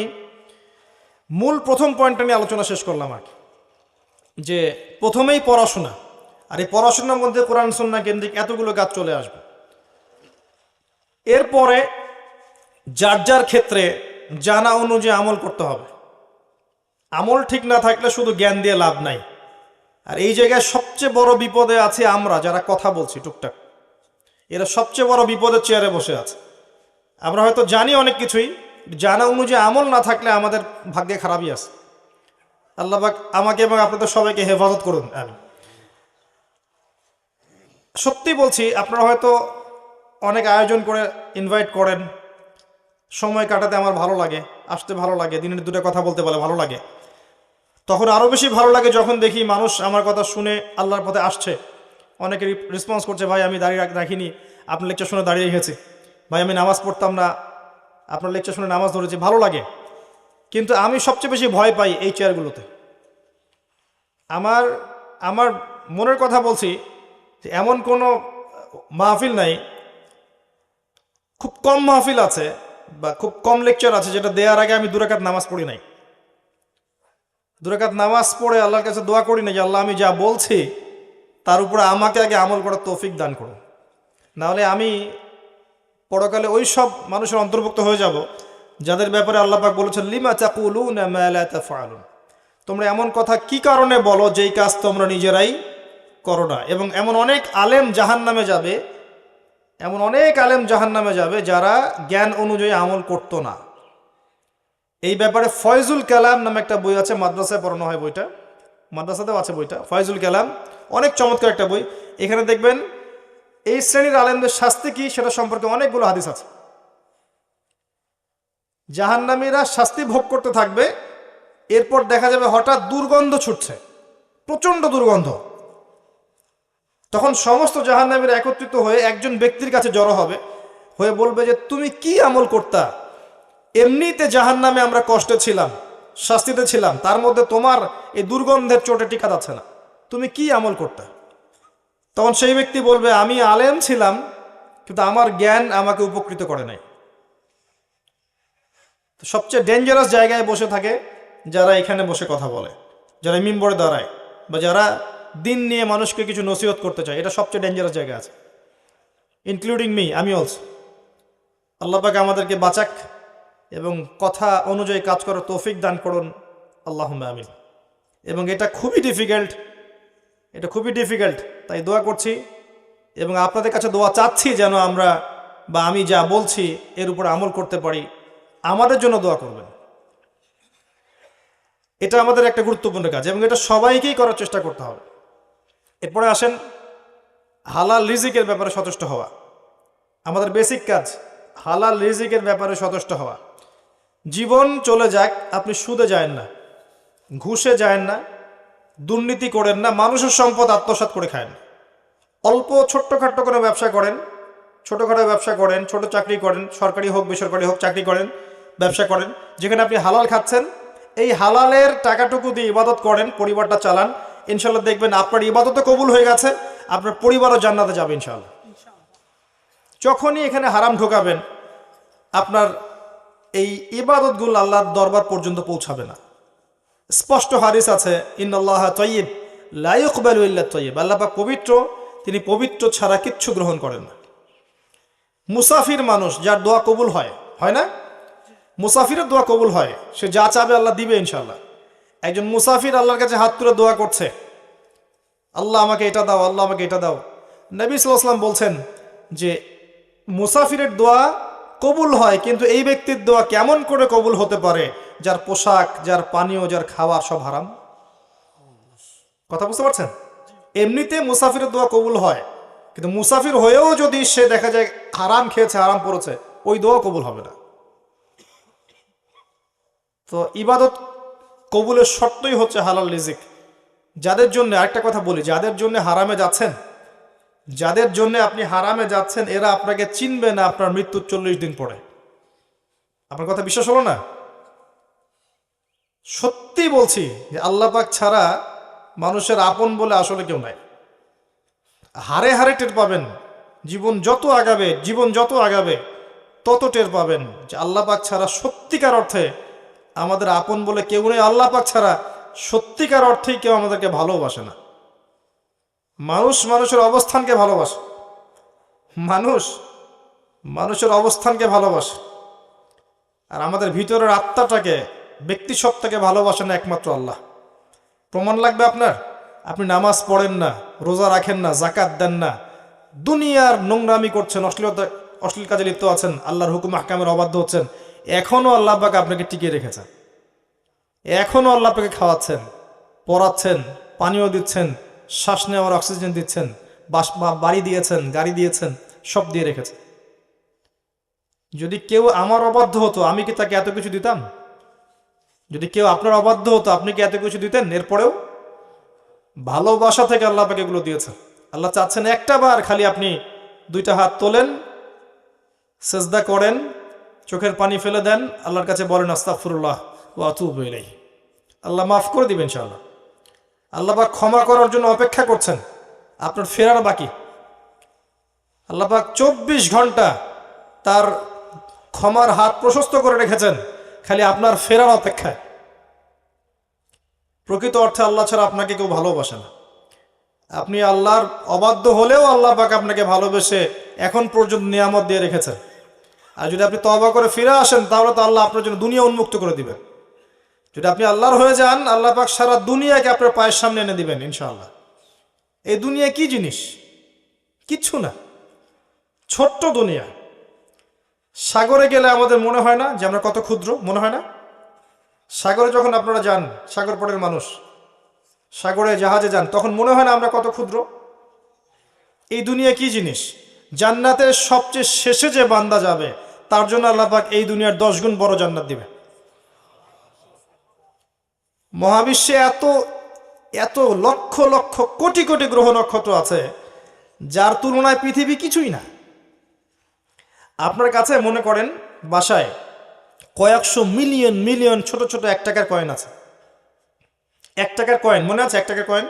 [SPEAKER 1] মূল প্রথম পয়েন্টটা নিয়ে আলোচনা শেষ করলাম আর কি, যে প্রথমেই পড়াশোনা, আর এই পড়াশোনার মধ্যে কোরআন সুন্নাহ কেন্দ্রিক এতগুলো কাজ চলে আসবে। এরপরে যার যার ক্ষেত্রে জানা অনুযায়ী আমল করতে হবে। আমল ঠিক না থাকলে শুধু জ্ঞান দিয়ে লাভ নাই। আর এই জায়গায় সবচেয়ে বড় বিপদে আছে আমরা যারা কথা বলছি টুকটাক, এরা সবচেয়ে বড় বিপদের চেয়ারে বসে আছে। আমরা হয়তো জানি অনেক কিছুই, জানা অনুযায়ী আমল না থাকলে আমাদের ভাগ্যে খারাপই আছে। আল্লাহ পাক আমাকে এবং আপনাদের সবাইকে হেফাজত করুন, আমিন। সত্যি বলছি, আপনারা হয়তো অনেক আয়োজন করে ইনভাইট করেন, সময় কাটাতে আমার ভালো লাগে, আসতে ভালো লাগে, দিনের দুটো কথা বলতে পারলে ভালো লাগে। তখন আরও বেশি ভালো লাগে যখন দেখি মানুষ আমার কথা শুনে আল্লাহর পথে আসছে। অনেকে রেসপন্স করছে, ভাই আমি দাঁড়িয়ে রাখিনি, আপনার লেকচার শুনে দাঁড়িয়ে রেখেছি, ভাই আমি নামাজ পড়তাম না, আপনার লেকচার শুনে নামাজ ধরেছি, ভালো লাগে। কিন্তু আমি সবচেয়ে বেশি ভয় পাই এই চেয়ারগুলোতে। আমার মনের কথা বলছি, যে এমন কোনো মাহফিল নাই, খুব কম মাহফিল আছে বা খুব কম লেকচার আছে যেটা দেওয়ার আগে আমি 2 রাকাত নামাজ পড়ি নাই। 2 রাকাত নামাজ পড়ে আল্লাহর কাছে দোয়া করি না যে আল্লাহ আমি যা বলছি তার উপরে আমাকে আগে আমল করার তৌফিক দান করুন, নাহলে আমি পরকালে ওই সব মানুষের অন্তর্ভুক্ত হয়ে যাব যাদের ব্যাপারে আল্লাহ পাক বলেছেন, লিমা তাকুলুনা মা লা তাফআলুন। তোমরা এমন কথা কি কারণে বলো যেই কাজ তোমরা নিজেরাই করো না। এবং এমন অনেক আলেম জাহান্নামে যাবে, এমন অনেক আলেম জাহান্নামে যাবে যারা জ্ঞান অনুযায়ী আমল করতো না। এই ব্যাপারে ফয়জুল কালাম নামে একটা বই আছে, মাদ্রাসায় পড়ানো হয় বইটা, মাদ্রাসাতেও আছে বইটা, ফয়জুল কালাম, অনেক চমৎকার একটা বই। এখানে দেখবেন এই শ্রেণীর আলেমদের শাস্তি কি সেটা সম্পর্কে অনেকগুলো হাদিস আছে। জাহান্নামীরা শাস্তি ভোগ করতে থাকবে, এরপর দেখা যাবে হঠাৎ দুর্গন্ধ ছুটছে, প্রচন্ড দুর্গন্ধ। তখন সমস্ত জাহান্নামীরা একত্রিত হয়ে একজন ব্যক্তির কাছে জড়ো হবে, হয়ে বলবে যে তুমি কি আমল করতা, এমনিতে জাহান্নামে আমরা কষ্টে ছিলাম, শাস্তিতে ছিলাম, তার মধ্যে তোমার এই দুর্গন্ধের চোটে টিকা যাচ্ছে না, তুমি কি আমল করতা। তখন সেই ব্যক্তি বলবে আমি আলেম ছিলাম, কিন্তু আমার জ্ঞান আমাকে উপকৃত করে নাই। সবচেয়ে ডেঞ্জারাস জায়গায় বসে থাকে যারা এখানে বসে কথা বলে, যারা মিম্বরে দাঁড়ায়, বা যারা দিন নিয়ে মানুষকে কিছু নসিহত করতে চায়, এটা সবচেয়ে ডেঞ্জারাস জায়গা আছে, ইনক্লুডিং মি, আমি অলসো। আল্লাহ পাক আমাদেরকে বাঁচাক এবং কথা অনুযায়ী কাজ করার তৌফিক দান করুন, আল্লাহুম্মা আমিন। এবং এটা খুবই ডিফিকাল্ট, তাই দোয়া করছি এবং আপনাদের কাছে দোয়া চাচ্ছি যেন আমরা বা আমি যা বলছি এর উপর আমল করতে পারি। আমাদের জন্য দোয়া করবেন, এটা আমাদের একটা গুরুত্বপূর্ণ কাজ এবং এটা সবাইকেই করার চেষ্টা করতে হবে। এরপরে আসেন হালাল রিজিকের ব্যাপারে সচেষ্ট হওয়া। আমাদের বেসিক কাজ হালাল রিজিকের ব্যাপারে সচেষ্ট হওয়া। জীবন চলে যাক, আপনি সুদে যায়েন না, ঘুষে যায়েন না, দুর্নীতি করেন না, মানুষের সম্পদ আত্মসাৎ করে খায়েন। অল্প ছোট্টখাট্ট করে ব্যবসা করেন, ছোটোখাটো ব্যবসা করেন, ছোট চাকরি করেন, সরকারি হোক বেসরকারি হোক চাকরি করেন, ব্যবসা করেন, যেখানে আপনি হালাল খাচ্ছেন, এই হালালের টাকাটুকু দিয়ে ইবাদত করেন, পরিবারটা চালান, ইনশাল্লাহ দেখবেন আপনার ইবাদতও কবুল হয়ে গেছে, আপনার পরিবারও জান্নাতে যাবে ইনশাল্লাহ। যখনই এখানে হারাম ঢোকাবেন, আপনার এই ইবাদতগুলো আল্লাহর দরবার পর্যন্ত পৌঁছাবে না। স্পষ্ট হাদিস আছে, ইন্নাল্লাহা তাইয়্যিব লা ইকবালু ইল্লা তাইয়্যিব, আল্লাহ পাক পবিত্র, তিনি পবিত্র ছাড়া কিচ্ছু গ্রহণ করেন না। মুসাফির মানুষ যার দোয়া কবুল হয়, হয় না? মুসাফিরের দোয়া কবুল হয়, সে যা চাবে আল্লাহ দিবে ইনশাআল্লাহ। একজন মুসাফির আল্লাহর কাছে হাত তুলে দোয়া করছে, আল্লাহ আমাকে এটা দাও, আল্লাহ আমাকে এটা দাও। নবী সাল্লাল্লাহু আলাইহি ওয়াসাল্লাম বলছেন যে মুসাফিরের দোয়া কবুল হয়, কিন্তু এই ব্যক্তির দোয়া কেমন করে কবুল হতে পারে যার পোশাক, যার পানীয়, যার খাওয়া সব হারাম? কথা বুঝতে পারছেন? এমনিতে মুসাফিরের দোয়া কবুল হয়, কিন্তু মুসাফির হয়েও যদি সে দেখা যায় হারাম খেয়েছে, হারাম পড়েছে, ওই দোয়া কবুল হবে না। তো ইবাদত কবুলের শর্তই হচ্ছে হালাল রিজিক। যাদের জন্য, আরেকটা কথা বলি, যাদের জন্য হারামে যাচ্ছেন, যাদের জন্য আপনি হারামে যাচ্ছেন, এরা আপনাকে চিনবে না আপনার মৃত্যুর 40 দিন পরে। আপনার কথা বিশ্বাস হলো না? সত্যি বলছি যে আল্লাহ পাক ছাড়া মানুষের আপন বলে আসলে কেউ নাই। হারে হারে টের পাবেন, জীবন যত আগাবে তত টের পাবেন যে আল্লাহ পাক ছাড়া সত্যিকার অর্থে আমাদের আপন বলে কেউ নেই। আল্লাহ পাক ছাড়া সত্যিকার অর্থেই কেউ আমাদেরকে ভালোবাসে না। মানুষ মানুষের অবস্থানকে ভালোবাসে, মানুষের অবস্থানকে ভালোবাসে, আর আমাদের ভিতরের আত্মাটাকে, ব্যক্তি সত্তাকে ভালোবাসে না একমাত্র আল্লাহ। প্রমাণ লাগবে আপনার? আপনি নামাজ পড়েন না, রোজা রাখেন না, জাকাত দেন না, দুনিয়ার নোংরামি করছেন, অশ্লীল কাজে লিপ্ত আছেন, আল্লাহর হুকুম আহকামের অবাধ্য হচ্ছেন, এখনো আল্লাহ পাক আপনাকে টিকিয়ে রেখেছেন, এখনো আল্লাহ পাকে খাওয়াচ্ছেন, পড়াচ্ছেন, পানীয় দিচ্ছেন, শ্বাস নেওয়ার অক্সিজেন দিচ্ছেন, বাড়ি দিয়েছেন, গাড়ি দিয়েছেন, সব দিয়ে রেখেছেন। যদি কেউ আমার অবাধ্য হতো, আমি কি তাকে এত কিছু দিতাম? যদি কেউ আপনার অবাধ্য হতো, আপনি কি এত কিছু দিতেন? এরপরেও ভালোবাসা থেকে আল্লাহ পাকে এগুলো দিয়েছেন। আল্লাহ চাচ্ছেন একটা বার খালি আপনি 2টা হাত তোলেন, সেজদা করেন, চোখের পানি ফেলে দেন, আল্লাহর কাছে বলেন আস্তাগফিরুল্লাহ ওয়া আতুবু ইলাইহি। আল্লাহ মাফ করে দিবেন ইনশাআল্লাহ। আল্লাহ পাক ক্ষমা করার জন্য অপেক্ষা করছেন, আপনার ফেরার বাকি। আল্লাহ পাক 24 ঘন্টা তার ক্ষমার হাত প্রশস্ত করে রেখেছেন, খালি আপনার ফেরার অপেক্ষায়। প্রকৃত অর্থে আল্লাহ ছাড়া আপনাকে কেউ ভালোবাসে না। আপনি আল্লাহর অবাধ্য হলেও আল্লাহ পাক আপনাকে ভালোবেসে এখন পর্যন্ত নিয়ামত দিয়ে রেখেছেন। আর যদি আপনি তওবা করে ফিরে আসেন, তাহলে তো আল্লাহ আপনার জন্য দুনিয়া উন্মুক্ত করে দিবেন। যদি আপনি আল্লাহর হয়ে যান, আল্লাহ পাক সারা দুনিয়াকে আপনার পায়ের সামনে এনে দিবেন ইনশাআল্লাহ। এই দুনিয়া কি জিনিস? কিচ্ছু না, ছোট্ট দুনিয়া। সাগরে গেলে আমাদের মনে হয় না যে আমরা কত ক্ষুদ্র? মনে হয় না? সাগরে যখন আপনারা যান, সাগর পড়ের মানুষ, সাগরে জাহাজে যান, তখন মনে হয় না আমরা কত ক্ষুদ্র? এই দুনিয়া কি জিনিস? জান্নাতের সবচেয়ে শেষে যে বান্দা যাবে, তার জন্য আল্লাহ পাক এই দুনিয়ার 10 গুণ বড় জান্নাত দিবে। মহাবিশ্বে এত এত লক্ষ লক্ষ কোটি কোটি গ্রহ নক্ষত্র আছে, যার তুলনায় পৃথিবী কিছুই না। আপনার কাছে মনে করেন বাসায় কয়েকশো মিলিয়ন মিলিয়ন ছোট ছোট 1 টাকার কয়েন আছে। 1 টাকার কয়েন মনে আছে? 1 টাকার কয়েন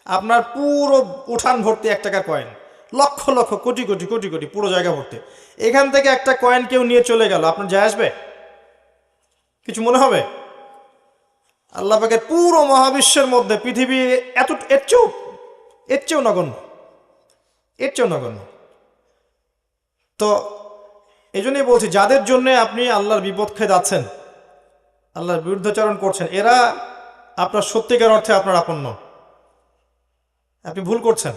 [SPEAKER 1] আপনার পুরো উঠান ভর্তি 1 টাকার কয়েন, লক্ষ লক্ষ কোটি কোটি কোটি কোটি পুরো জায়গা ভর্তি। এখান থেকে একটা কয়েন কেউ নিয়ে চলে গেল, আপনার যায় আসবে? কিছু মনে হবে? আল্লাহ পাকের পুরো মহাবিশ্বের মধ্যে পৃথিবী এর চেয়েও নগণ্য, এর চেয়েও নগণ্য। তো এই জন্যই বলছি, যাদের জন্য আপনি আল্লাহর বিপক্ষে যাচ্ছেন, আল্লাহর বিরুদ্ধাচরণ করছেন, এরা আপনার সত্যিকার অর্থে আপনার আপন নন। আপনি ভুল করছেন,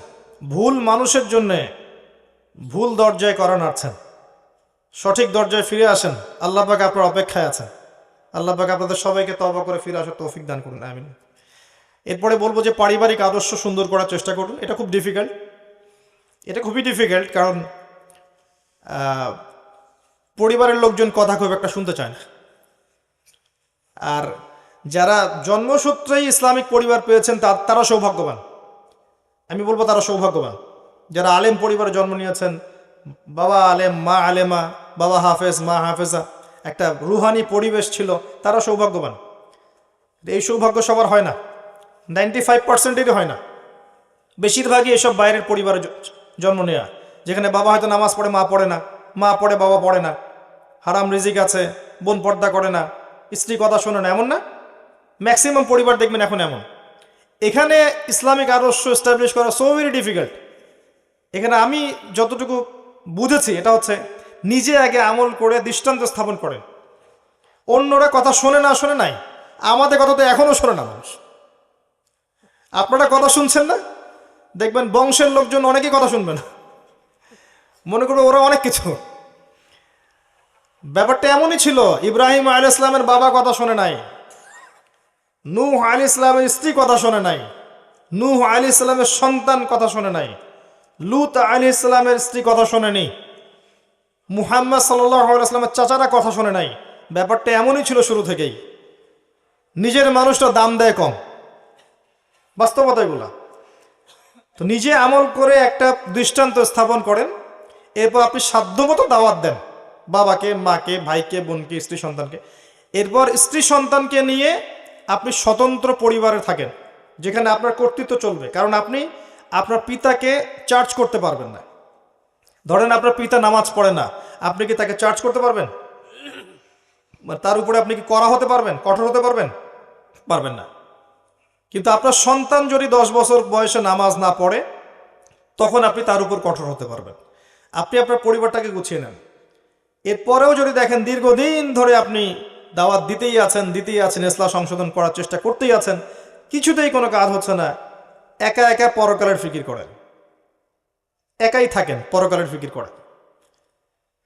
[SPEAKER 1] ভুল মানুষের জন্যে ভুল দরজায় করা নাড়ছেন। সঠিক দরজায় ফিরে আসেন, আল্লাহ পাক আপনার অপেক্ষায় আছেন। আল্লাহ পাক আপনাদের সবাইকে তওবা করে ফিরে আসার তৌফিক দান করুন, আমিন। এরপরে বলবো যে পারিবারিক আদর্শ সুন্দর করার চেষ্টা করুন। এটা খুব ডিফিকাল্ট, এটা খুবই ডিফিকাল্ট, কারণ পরিবারের লোকজন কথা খুব একটা শুনতে চায় না। আর যারা জন্মসূত্রেই ইসলামিক পরিবার পেয়েছেন, তারা সৌভাগ্যবান। আমি বলবো তারা সৌভাগ্যবান। যারা আলেম পরিবারে জন্ম নিয়েছেন, বাবা আলেম, মা আলেমা, বাবা হাফেজ, মা হাফেজা, একটা রুহানি পরিবেশ ছিল, তারা সৌভাগ্যবান। এই সৌভাগ্য সবার হয় না, 95%-এরই হয় না। বেশিরভাগই এসব বাইরের পরিবারে জন্ম নেওয়া, যেখানে বাবা হয়তো নামাজ পড়ে, মা পড়ে না, মা পড়ে, বাবা পড়ে না, হারাম রিজিক আছে, বোন পর্দা করে না, স্ত্রী কথা শোনে না, এমন না? ম্যাক্সিমাম পরিবার দেখবেন এখন এমন। এখানে ইসলামিক আদর্শ এস্টাবলিশ করা সো ভেরি ডিফিকাল্ট। এখানে আমি যতটুকু বুঝেছি এটা হচ্ছে নিজে আগে আমল করে দৃষ্টান্ত স্থাপন করেন। অন্যরা কথা শোনে না শোনে নাই, আমাদের কথা তো এখনো শোনে না মানুষ। আপনারা কথা শুনছেন না, দেখবেন বংশের লোকজন অনেকেই কথা শুনবে না, মনে করবে ওরা অনেক কিছু। ব্যাপারটা এমনই ছিল, ইব্রাহিম আলাইহিস সালামের বাবা কথা শোনে নাই, নূহ আলাইহিস সালামের স্ত্রী কথা শোনে নাই, নূহ আলাইহিস সালামের সন্তান কথা শোনে নাই, লূত আলাইহিস সালামের স্ত্রী কথা শোনেনি, মুহাম্মদ সাল্লাল্লাহু আলাইহি ওয়াসাল্লামের চাচারা কথা শোনে নাই। ব্যাপারটা এমনই ছিল শুরু থেকেই। নিজের মানুষটা দাম দেয় কম, বাস্তবতা এগুলা। তো নিজে আমল করে একটা দৃষ্টান্ত স্থাপন করেন, এরপর আপনি সাধ্যমতো দাওয়াত দেন বাবাকে, মাকে, ভাইকে, বোনকে, স্ত্রী সন্তানকে। এরপর স্ত্রী সন্তানকে নিয়ে আপনি স্বতন্ত্র পরিবারে থাকেন, যেখানে আপনার কর্তৃত্ব চলবে। কারণ আপনি আপনার পিতাকে চার্জ করতে পারবেন না। ধরেন আপনার পিতা নামাজ পড়ে না, আপনি কি তাকে চার্জ করতে পারবেন? তার উপরে আপনি কি কড়া হতে পারবেন, কঠোর হতে পারবেন? পারবেন না। কিন্তু আপনার সন্তান যদি 10 বছর বয়সে নামাজ না পড়ে, তখন আপনি তার উপর কঠোর হতে পারবেন। আপনি আপনার পরিবারটাকে গুছিয়ে নেন। এরপরেও যদি দেখেন দীর্ঘদিন ধরে আপনি দাওয়াত দিতেই আছেন, ইসলাম সংশোধন করার চেষ্টা করতেই আছেন, কিছুতেই কোনো কাজ হচ্ছে না, একা একা পরকালের ফিকির করেন, একাই থাকেন, পরকালের ফিকির করেন,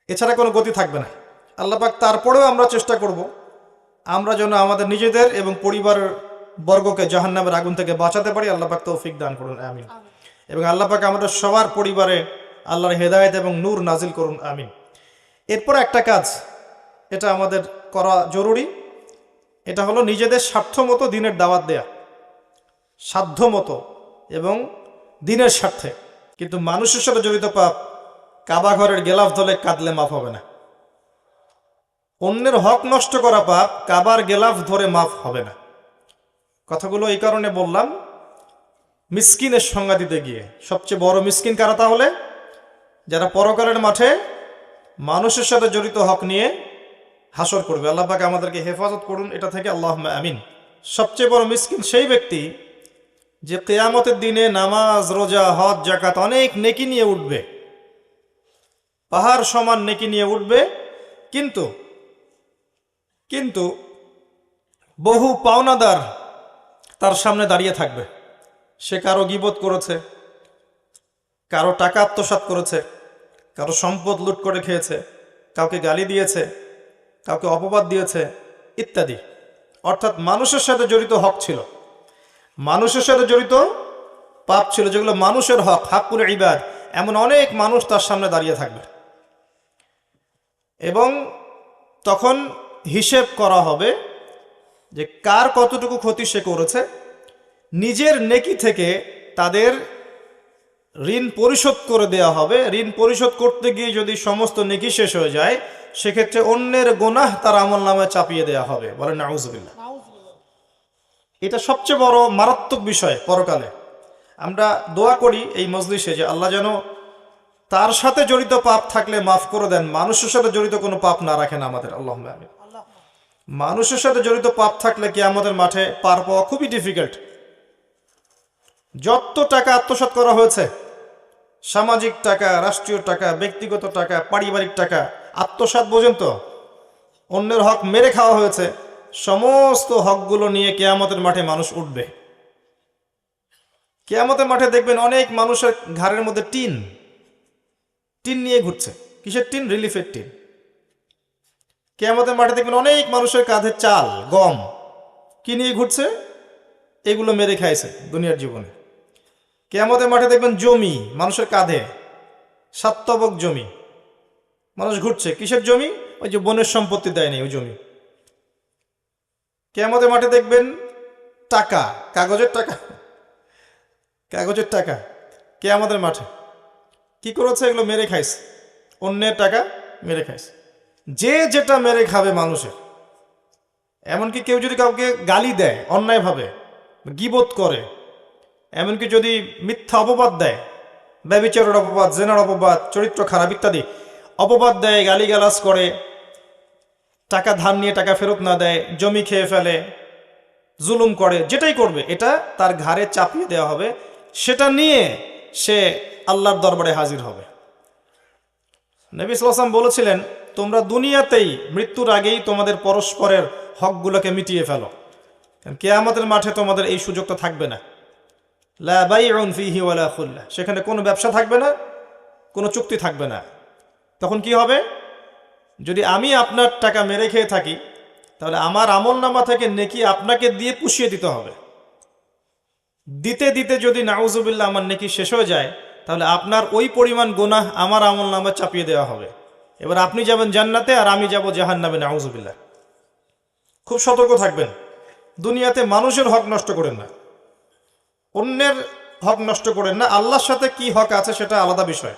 [SPEAKER 1] এছাড়া কোনো গতি থাকবে না। আল্লাহ পাক তারপরেও আমরা চেষ্টা করব আমরা যেন আমাদের নিজেদের এবং পরিবারের বর্গকে জাহান্নামের আগুন থেকে বাঁচাতে পারি। আল্লাহ পাক তৌফিক দান করুন, আমিন। এবং আল্লাহ পাক আমাদের সবার পরিবারে আল্লাহর হেদায়েত এবং নূর নাজিল করুন, আমিন। এরপর একটা কাজ, এটা আমাদের করা জরুরি, এটা হলো নিজেদের স্বার্থ মতো দিনের দাওয়াত দেয়া, সাধ্য মতো এবং দিনের স্বার্থে। কিন্তু মানুষের সাথে জড়িত পাপ, কাবা ঘরের গেলাফ ধরে কাঁদলে মাফ হবে না। অন্যের হক নষ্ট করা পাপ কাবার গেলাফ ধরে মাফ হবে না। কথাগুলো এই কারণে বললাম, মিসকিনের সংজ্ঞা দিতে গিয়ে। সবচেয়ে বড় মিসকিন কারা? তাহলে যারা পরকালের মাঠে মানুষের সাথে জড়িত হক নিয়ে হাসর করবে। আল্লাহ পাক আমাদেরকে হেফাজত করুন এটা থেকে, আল্লাহুম্মা আমিন। সবচেয়ে বড় মিসকিন সেই ব্যক্তি যে কিয়ামতের দিনে নামাজ, রোজা, হজ, যাকাত অনেক নেকি নিয়ে উঠবে, পাহাড় সমান নেকি নিয়ে উঠবে, কিন্তু বহু পাওনাদার তার সামনে দাঁড়িয়ে থাকবে। সে কারো গীবত করেছে, কারো টাকা আত্মসাৎ করেছে, কারো সম্পদ লুট করে খেয়েছে, কাউকে গালি দিয়েছে, কাউকে অপবাদ দিয়েছে ইত্যাদি। অর্থাৎ মানুষের সাথে জড়িত হক ছিল, মানুষের সাথে জড়িত পাপ ছিল, যেগুলো মানুষের হক, হাক্কুল ইবাদ। এমন অনেক মানুষ তার সামনে দাঁড়িয়ে থাকবে এবং তখন হিসেব করা হবে যে কার কতটুকু ক্ষতি সে করেছে। নিজের নেকি থেকে তাদের ঋণ পরিশোধ করে দেওয়া হবে। ঋণ পরিশোধ করতে গিয়ে যদি সমস্ত নেকি শেষ হয়ে যায়, সেক্ষেত্রে অন্যের গুনাহ তার আমল নামে চাপিয়ে দেওয়া হবে। বলেন নাউজুবিল্লাহ। এটা সবচেয়ে বড় মারাত্মক বিষয় পরকালে। আমরা দোয়া করি এই মজলিসে যে আল্লাহ যেন তার সাথে জড়িত পাপ থাকলে মাফ করে দেন, মানুষের সাথে জড়িত কোনো পাপ না রাখেন আমাদের। আল্লাহুম্মা আমিন। মানুষের সাথে জড়িত পাপ থাকলে কি আমাদের মাঠে পার পাওয়া খুবই ডিফিকাল্ট। যত টাকা আত্মসাৎ করা হয়েছে, সামাজিক টাকা, রাষ্ট্রীয় টাকা, ব্যক্তিগত টাকা, পারিবারিক টাকা, আত্মসাৎ বোঝেন তো, অন্যের হক মেরে খাওয়া হয়েছে, সমস্ত হকগুলো নিয়ে কিয়ামতের মাঠে মানুষ উঠবে। কিয়ামতের মাঠে দেখবেন অনেক মানুষের ঘাড়ের মধ্যে টিন নিয়ে ঘুরছে। কিসের টিন? রিলিফের টিন। কিয়ামতের মাঠে দেখবেন অনেক মানুষের কাঁধে চাল, গম, কি নিয়ে ঘুরছে? এগুলো মেরে খাইছে দুনিয়ার জীবনে। কিয়ামতের মাঠে দেখবেন জমি মানুষের কাঁধে, সাতবক জমি, মানুষ ঘুরছে। কিসের জমি? ওই যে বনের সম্পত্তি দেয়নি ওই জমি। কিয়ামতের মাঠে দেখবেন টাকা, কাগজের টাকা কিয়ামতের মাঠে কি করেছে? এগুলো মেরে খাইছে, অন্যের টাকা মেরে খাইছে। যে যেটা মেরে খাবে মানুষের। এমনকি কেউ যদি কাউকে গালি দেয় অন্যায়ভাবে, গীবত করে, এমনকি যদি মিথ্যা অপবাদ দেয়, ব্যভিচারের অপবাদ, জেনার অপবাদ, চরিত্র খারাপ ইত্যাদি অপবাদ দেয়, গালিগালাজ করে, টাকা ধার নিয়ে টাকা ফেরত না দেয়, জমি খেয়ে ফেলে, জুলুম করে, যেটাই করবে এটা তার ঘাড়ে চাপিয়ে দেওয়া হবে, সেটা নিয়ে সে আল্লাহর দরবারে হাজির হবে। নবী সাল্লাল্লাহু আলাইহি ওয়াসাল্লাম বলেছিলেন, তোমরা দুনিয়াতেই মৃত্যুর আগেই তোমাদের পরস্পরের হকগুলোকে মিটিয়ে ফেলো, কারণ কিয়ামতের মাঠে তোমাদের এই সুযোগটা থাকবে না। লা বাইউন ফিহি ওয়ালা খুল্লাহ, সেখানে কোনো ব্যবসা থাকবে না, কোনো চুক্তি থাকবে না। তখন কি হবে? যদি আমি আপনার টাকা মেরে খেয়ে থাকি, তাহলে আমার আমলনামা থেকে নেকি আপনাকে দিয়ে পুষিয়ে দিতে হবে। দিতে দিতে যদি নাউজুবিল্লাহ আমার নেকি শেষ হয়ে যায়, তাহলে আপনার ওই পরিমাণ গুনাহ আমার আমলনামা চাপিয়ে দেওয়া হবে। এবার আপনি যাবেন জান্নাতে আর আমি যাব জাহান্নামে, নাউজুবিল্লাহ। খুব সতর্ক থাকবেন। দুনিয়াতে মানুষের হক নষ্ট করেন না, অন্যের হক নষ্ট করেন না। আল্লাহর সাথে কি হক আছে সেটা আলাদা বিষয়।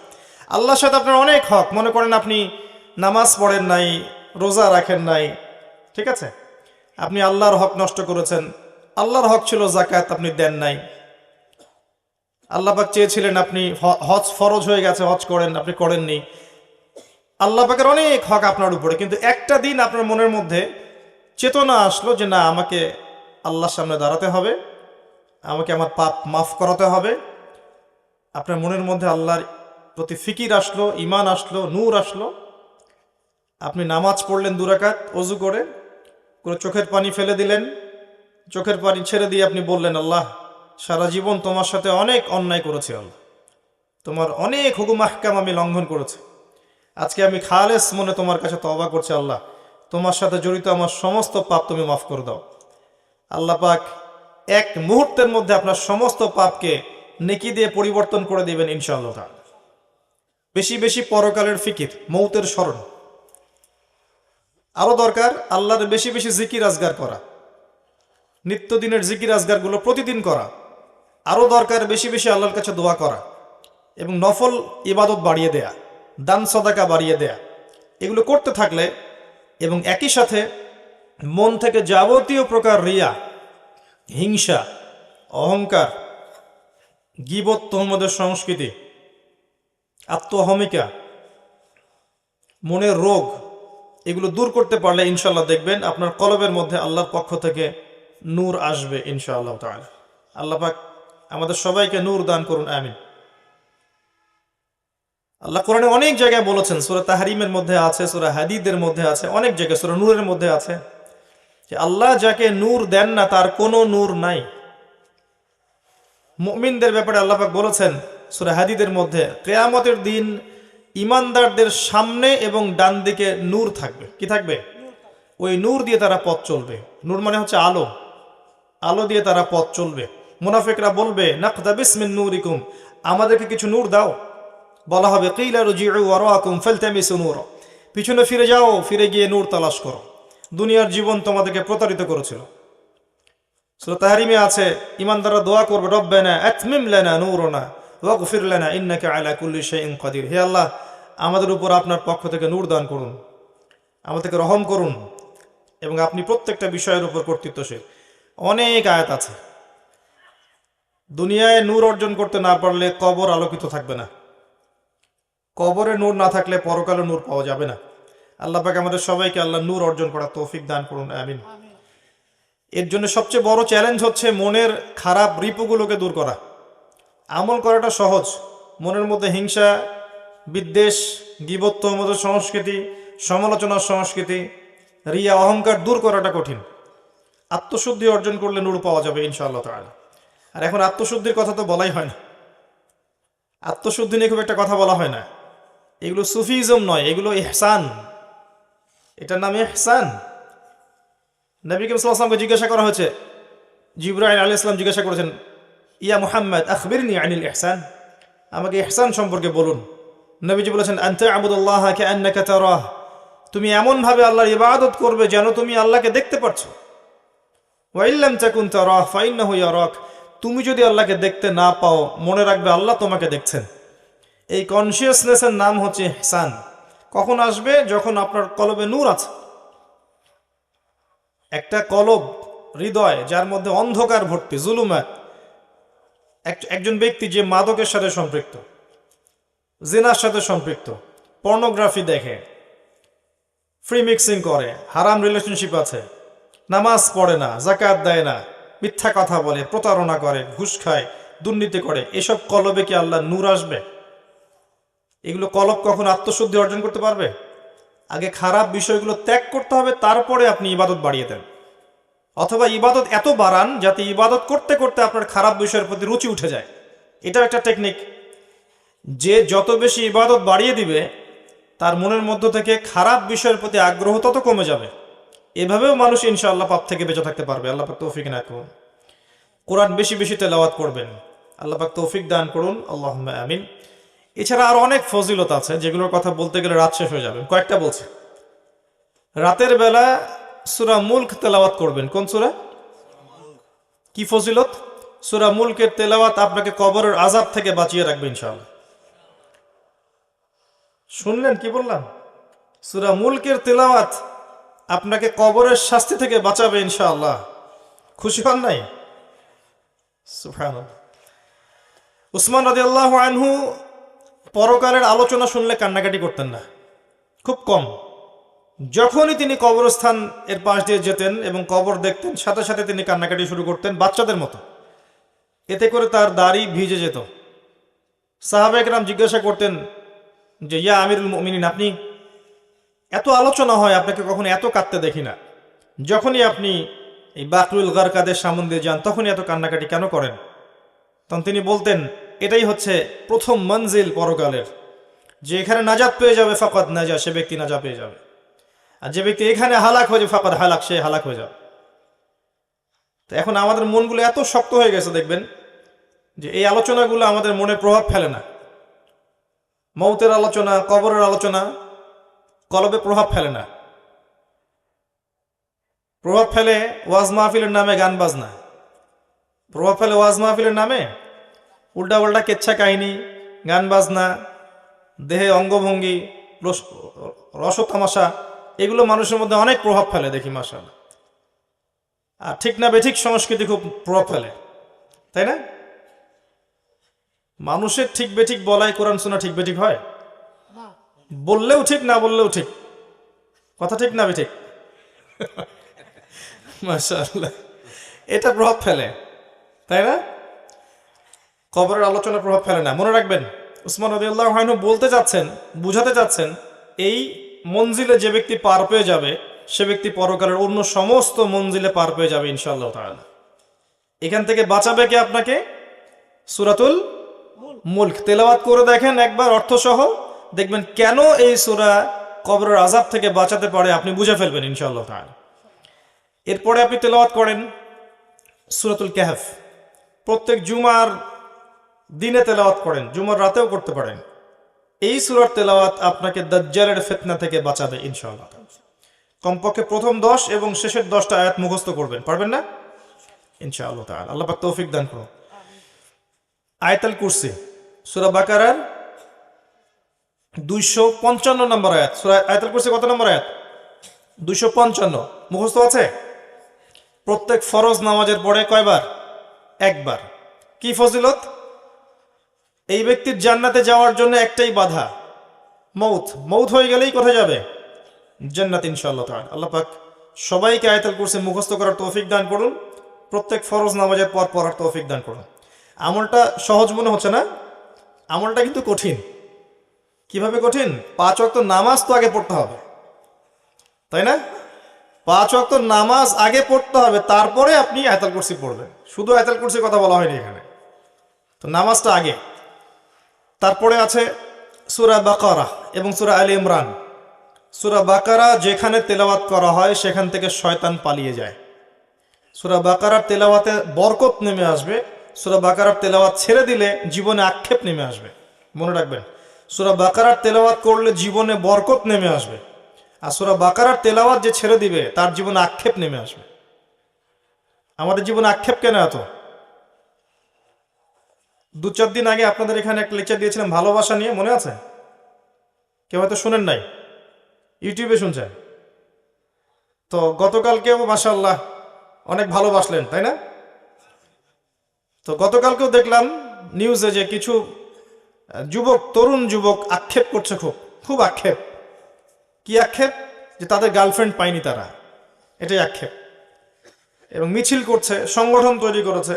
[SPEAKER 1] আল্লাহর সাথে আপনার অনেক হক। মনে করেন আপনি নামাজ পড়েন নাই, রোজা রাখেন নাই, ঠিক আছে, আপনি আল্লাহর হক নষ্ট করেছেন। আল্লাহর হক ছিল যাকাত, আপনি দেন নাই। আল্লাহ পাক চেয়েছিলেন আপনি হজ ফরজ হয়ে গেছে, হজ করেন, আপনি করেননি। আল্লাহ পাকের অনেক হক আপনার উপরে, কিন্তু একটা দিন আপনার মনের মধ্যে চেতনা আসলো যে না, আমাকে আল্লাহর সামনে দাঁড়াতে হবে, আমাকে আমার পাপ মাফ করাতে হবে। আপনার মনের মধ্যে আল্লাহর প্রতি ফিকির আসলো, ঈমান আসলো, নূর আসলো। আপনি নামাজ পড়লেন 2 রাকাত ওযু করে, করে চোখের পানি ফেলে দিলেন। চোখের পানি ছেড়ে দিয়ে আপনি বললেন, আল্লাহ, সারা জীবন তোমার সাথে অনেক অন্যায় করেছি, আল্লাহ তোমার অনেক হুকুম আহকাম আমি লঙ্ঘন করেছি। আজকে আমি খালেস মনে তোমার কাছে তওবা করছি, আল্লাহ তোমার সাথে জড়িত আমার সমস্ত পাপ তুমি মাফ করে দাও। আল্লাহ পাক এক মুহূর্তের মধ্যে আপনার সমস্ত পাপকে নেকি দিয়ে পরিবর্তন করে দিবেন ইনশাআল্লাহ তাআলা। বেশি বেশি পরকালের ফিকির, মৌতের স্মরণ। আরো দরকার আল্লাহর বেশি বেশি জিকির আজগার করা, নিত্যদিনের জিকির আজগারগুলো প্রতিদিন করা। আরো দরকার বেশি বেশি আল্লাহর কাছে দোয়া করা এবং নফল ইবাদত বাড়িয়ে দেয়া, দান সদাকা বাড়িয়ে দেয়া। এগুলো করতে থাকলে এবং একই সাথে মন থেকে যাবতীয় প্রকার রিয়া, হিংসা, অহংকার, গীবত, তোহমতের সংস্কৃতি, আত্মহমিকা, মনের রোগ, এগুলো দূর করতে পারলে ইনশাআল্লাহ দেখবেন আপনার কলবের মধ্যে আল্লাহর পক্ষ থেকে নূর আসবে ইনশাআল্লাহ তাআলা। আল্লাহ পাক আমাদের সবাইকে নূর দান করুন, আমিন। আল্লাহ কোরআনে অনেক জায়গায় বলেছেন, সূরা তাহরিমের মধ্যে আছে, সূরা হাদীদের মধ্যে আছে, অনেক জায়গায় সূরা নূরের মধ্যে আছে যে আল্লাহ যাকে নূর দেন না তার কোনো নূর নাই। মুমিনদের ব্যাপারে আল্লাহ পাক বলেছেন সূরা হাদীদের মধ্যে, কিয়ামতের দিন ঈমানদারদের সামনে এবং ডান দিকে নূর থাকবে। কি থাকবে? ওই নূর দিয়ে তারা পথ চলবে। নূর মানে হচ্ছে আলো, আলো দিয়ে তারা পথ চলবে। মুনাফিকরা বলবে, নাকতাবিস মিন নূরিকুম, আমাদেরকে কিছু নূর দাও। বলা হবে, কিলা রুজিউ ওয়ারাকুম ফালতামিসু নূর, পিছনে ফিরে যাও, ফিরে গিয়ে নূর তালাশ করো। দুনিয়ার জীবন তোমাদেরকে প্রতারিত করেছিল। সূরা তাহরিমে আছে, ঈমানদাররা দোয়া করবে, রব্বানা আতমিম লানা নূরানা ওয়াগফির লানা ইন্নাকা আলা কুল্লি শাইইন কাদির। হে আল্লাহ, আমাদের উপর আপনার পক্ষ থেকে নূর দান করুন, আমাদেরকে রহম করুন, এবং আপনি প্রত্যেকটা বিষয়ের উপর কর্তৃত্বশীল। অনেক আয়াত আছে। দুনিয়ায় নূর অর্জন করতে না পারলে কবর আলোকিত থাকবে না। কবরে নূর না থাকলে পরকালে নূর পাওয়া যাবে না। আল্লাহ পাক আমাদের সবাইকে আল্লাহ নূর অর্জন করার তৌফিক দান করুন, আমিন। এর জন্য সবচেয়ে বড় চ্যালেঞ্জ হচ্ছে মনের খারাপ রিপুগুলোকে দূর করা। আমল করাটা সহজ, মনের মধ্যে হিংসা, বিদ্বেষ, গীবত, তোহমতের সংস্কৃতি, সমালোচনার সংস্কৃতি, রিয়া, অহংকার দূর করাটা কঠিন। আত্মশুদ্ধি অর্জন করলে নূর পাওয়া যাবে ইনশাআল্লাহ তাআলা। আর এখন আত্মশুদ্ধির কথা তো বলাই হয় না, আত্মশুদ্ধি নিয়ে খুব একটা কথা বলা হয় না। এগুলো সুফিজম নয়, এগুলো ইহসান, এটার নাম ইহসান। নবী করিম সাল্লাল্লাহু আলাইহি ওয়াসাল্লামকে জিজ্ঞাসা করা হয়েছে, জিবরাইল আলাইহিস সালাম জিজ্ঞাসা করেছেন, ইয়া মুহাম্মদ আখবিরনি আনিল ইহসান, আমাকে ইহসান সম্পর্কে বলুন। নবীজি বলেছেন, আনতা আবুদুল্লাহ কাআন্নাকা তারাহ, তুমি এমন ভাবে আল্লাহর ইবাদত করবে যেন তুমি আল্লাহকে দেখতে পাচ্ছো। ওয়া ইল্লাম তাকুন তারাহ ফাইন্নাহু ইয়ারাক, তুমি যদি আল্লাহকে দেখতে না পাও, মনে রাখবে আল্লাহ তোমাকে দেখছেন। এই কনসিয়াসনেসের নাম হচ্ছে ইহসান। কখন আসবে? যখন আপনার কলবে নূর আছে। একটা কলব, হৃদয় যার মধ্যে অন্ধকার ভর্তি, জুলুমাত, একজন ব্যক্তি যে মাদকের সাথে সম্পৃক্ত, জিনার সাথে সম্পৃক্ত, পর্নোগ্রাফি দেখে, ফ্রি মিক্সিং করে, হারাম রিলেশনশিপ আছে, নামাজ পড়ে না, জাকাত দেয় না, মিথ্যা কথা বলে, প্রতারণা করে, ঘুষ খায়, দুর্নীতি করে, এসব কলবে কি আল্লাহ নূর আসবে? এগুলো কলব কখন আত্মশুদ্ধি অর্জন করতে পারবে? আগে খারাপ বিষয়গুলো ত্যাগ করতে হবে, তারপরে আপনি ইবাদত বাড়িয়ে দেন। অথবা ইবাদত এত বাড়ান যাতে ইবাদত করতে করতে আপনার খারাপ বিষয়ের প্রতি রুচি উঠে যায়। এটা একটা টেকনিক। যে যত বেশি ইবাদত বাড়িয়ে দিবে তার মনের মধ্য থেকে খারাপ বিষয়ের প্রতি আগ্রহ তত কমে যাবে। এভাবেও মানুষ ইনশাআল্লাহ পাপ থেকে বেঁচে থাকতে পারবে। আল্লাহ পাক তৌফিক না করুন। কোরআন বেশি বেশি তেলাওয়াত করবেন, আল্লাহ পাক তৌফিক দান করুন, আল্লাহুম্মা আমিন। এছাড়া আর অনেক ফজিলত আছে যেগুলোর কথা বলতে গেলে রাত শেষ হয়ে যাবে। কয়েকটা বলছে। রাতের বেলা সূরা মুলক তেলাওয়াত করবেন। কোন সূরা? কি ফজিলত? সূরা মুলকের তেলাওয়াত আপনাকে কবরের আযাব থেকে বাঁচিয়ে রাখবে ইনশাআল্লাহ। শুনলেন কি বললাম? সূরা মুলকের তেলাওয়াত আপনাকে কবরের শাস্তি থেকে বাঁচাবে ইনশাআল্লাহ। খুশি হন নাই? সুবহানাল্লাহ। উসমান রাদিয়াল্লাহু আনহু পরকালের আলোচনা শুনলে কান্নাকাটি করতেন না, খুব কম। যখনই তিনি কবরস্থান এর পাশ দিয়ে যেতেন এবং কবর দেখতেন, সাথে সাথে তিনি কান্নাকাটি শুরু করতেন বাচ্চাদের মতো। এতে করে তার দাড়ি ভিজে যেত। সাহাবা একরাম জিজ্ঞাসা করতেন যে, ইয়া আমিরুল মুমিনিন, আপনি এত আলোচনা হয়, আপনাকে কখনো এত কাঁদতে দেখি না। যখনই আপনি এই বাকরুল গারকাদের সামনে দিয়ে যান তখনই এত কান্নাকাটি কেন করেন? তখন তিনি বলতেন, এটাই হচ্ছে প্রথম মঞ্জিল পরকালের, যে এখানে নাজাত পেয়ে যাবে ফাকাদ নাজা, সে ব্যক্তি নাজা পেয়ে যাবে। আর যে ব্যক্তি এখানে হালাক হয়ে যাবে ফাকাদ হালাক, সে হালাক হয়ে যাবে। তো এখন আমাদের মনগুলো এত শক্ত হয়ে গেছে, দেখবেন যে এই আলোচনাগুলো আমাদের মনে প্রভাব ফেলে না। মৌতের আলোচনা, কবরের আলোচনা কলবে প্রভাব ফেলে না। প্রভাব ফেলে ওয়াজ মাহফিলের নামে গান বাজনা, প্রভাব ফেলে ওয়াজ মাহফিলের নামে উল্টা পাল্টা কেচ্ছা কাহিনী, গান বাজনা, দেহে অঙ্গভঙ্গি, রসতামাশা, এগুলো মানুষের মধ্যে অনেক প্রভাব ফেলে দেখি মাশাআল্লাহ। আর ঠিক না বেঠিক সংস্কৃতি খুব প্রভাব ফেলে, তাই না? মানুষের ঠিক বেঠিক বলাই কোরআন শোনা ঠিক বেঠিক হয়? বললেও ঠিক, না বললেও ঠিক। কথা ঠিক না বেঠিক? মাশাআল্লাহ, এটা প্রভাব ফেলে, তাই না? কবরের আলোচনা প্রভাব ফেলে না। মনে রাখবেন, উসমান রাদিয়াল্লাহু আনহু বলতে যাচ্ছেন, বুঝাতে যাচ্ছেন, এই মঞ্জিলে যে ব্যক্তি পার পেয়ে যাবে সে ব্যক্তি পরকালের অন্য সমস্ত মঞ্জিলে পার পেয়ে যাবে ইনশাআল্লাহ তাআলা। এখান থেকে বাঁচাবে কে আপনাকে? সূরাতুল মুলক তেলাওয়াত করে দেখেন একবার অর্থ সহ, দেখবেন কেন এই সূরা কবরের আযাব থেকে বাঁচাতে পারে, আপনি বুঝে ফেলবেন ইনশাআল্লাহ তাআলা। এরপরে আপনি তেলাওয়াত করেন সূরাতুল কাহফ। প্রত্যেক জুমার দিনে তেলাওয়াত করেন, জুমার রাতেও করতে পারেন। এই সূরার তেলাওয়াত আপনাকে দাজ্জালের ফিতনা থেকে বাঁচাবে ইনশাআল্লাহ। কমপক্ষে প্রথম 10 এবং শেষের 10টা আয়াত মুখস্থ করবেন, পারবেন না? ইনশাআল্লাহ তাআলা আল্লাহ পাক তৌফিক দান করুন। আয়াতুল কুরসি, সূরা বাকারার 255 নম্বর আয়াত। সূরা আয়াতুল কুরসি কত নম্বর আয়াত? 255 মুখস্থ আছে? প্রত্যেক ফরজ নামাজের পরে কয়বার? একবার। কি ফজিলত? এই ব্যক্তির জান্নাতে যাওয়ার জন্য একটাই বাধা, মৌত। মৌত হয়ে গেলেই কোথায় যাবে? জান্নাত ইনশাআল্লাহ তাআলা। আল্লাহ পাক সবাইকে আয়াতুল কুরসি মুখস্থ করার তৌফিক দান করুন, প্রত্যেক ফরজ নামাজের পর পড়ার তৌফিক দান করুন। আমলটা সহজ মনে হচ্ছে না? আমলটা কিন্তু কঠিন। কিভাবে কঠিন? 5 ওয়াক্ত নামাজ তো আগে পড়তে হবে, তাই না? 5 ওয়াক্ত নামাজ আগে পড়তে হবে, তারপরে আপনি আয়াতুল কুরসি পড়বেন। শুধু আয়াতুল কুরসির কথা বলা হয়নি এখানে, তো নামাজটা আগে। তারপরে আছে সূরা বাকারা এবং সূরা আলে ইমরান। সূরা বাকারা যেখানে তেলাওয়াত করা হয় সেখান থেকে শয়তান পালিয়ে যায়। সূরা বাকারার তেলাওয়াতে বরকত নেমে আসবে, সূরা বাকারার তেলাওয়াত ছেড়ে দিলে জীবনে আক্ষেপ নেমে আসবে। মনে রাখবেন, সূরা বাকারার তেলাওয়াত করলে জীবনে বরকত নেমে আসবে, আর সূরা বাকারার তেলাওয়াত যে ছেড়ে দিবে তার জীবনে আক্ষেপ নেমে আসবে। আমাদের জীবনে আক্ষেপ কেন এত? 2-4 দিন আগে আপনাদের এখানে একটা লেকচার দিয়েছিলাম ভালোবাসা নিয়ে, মনে আছে? কেউ হয়তো শুনেন নাই, ইউটিউবে শুনছেন। তো গতকালকেও মাশাআল্লাহ অনেক ভালোবাসলেন, তাই না? তো গতকালকেও দেখলাম নিউজে যে কিছু যুবক, তরুণ যুবক আক্ষেপ করছে, খুব আক্ষেপ। কি আক্ষেপ? যে তাদের গার্লফ্রেন্ড পায়নি তারা, এটাই আক্ষেপ। এবং মিছিল করছে, সংগঠন তৈরি করেছে।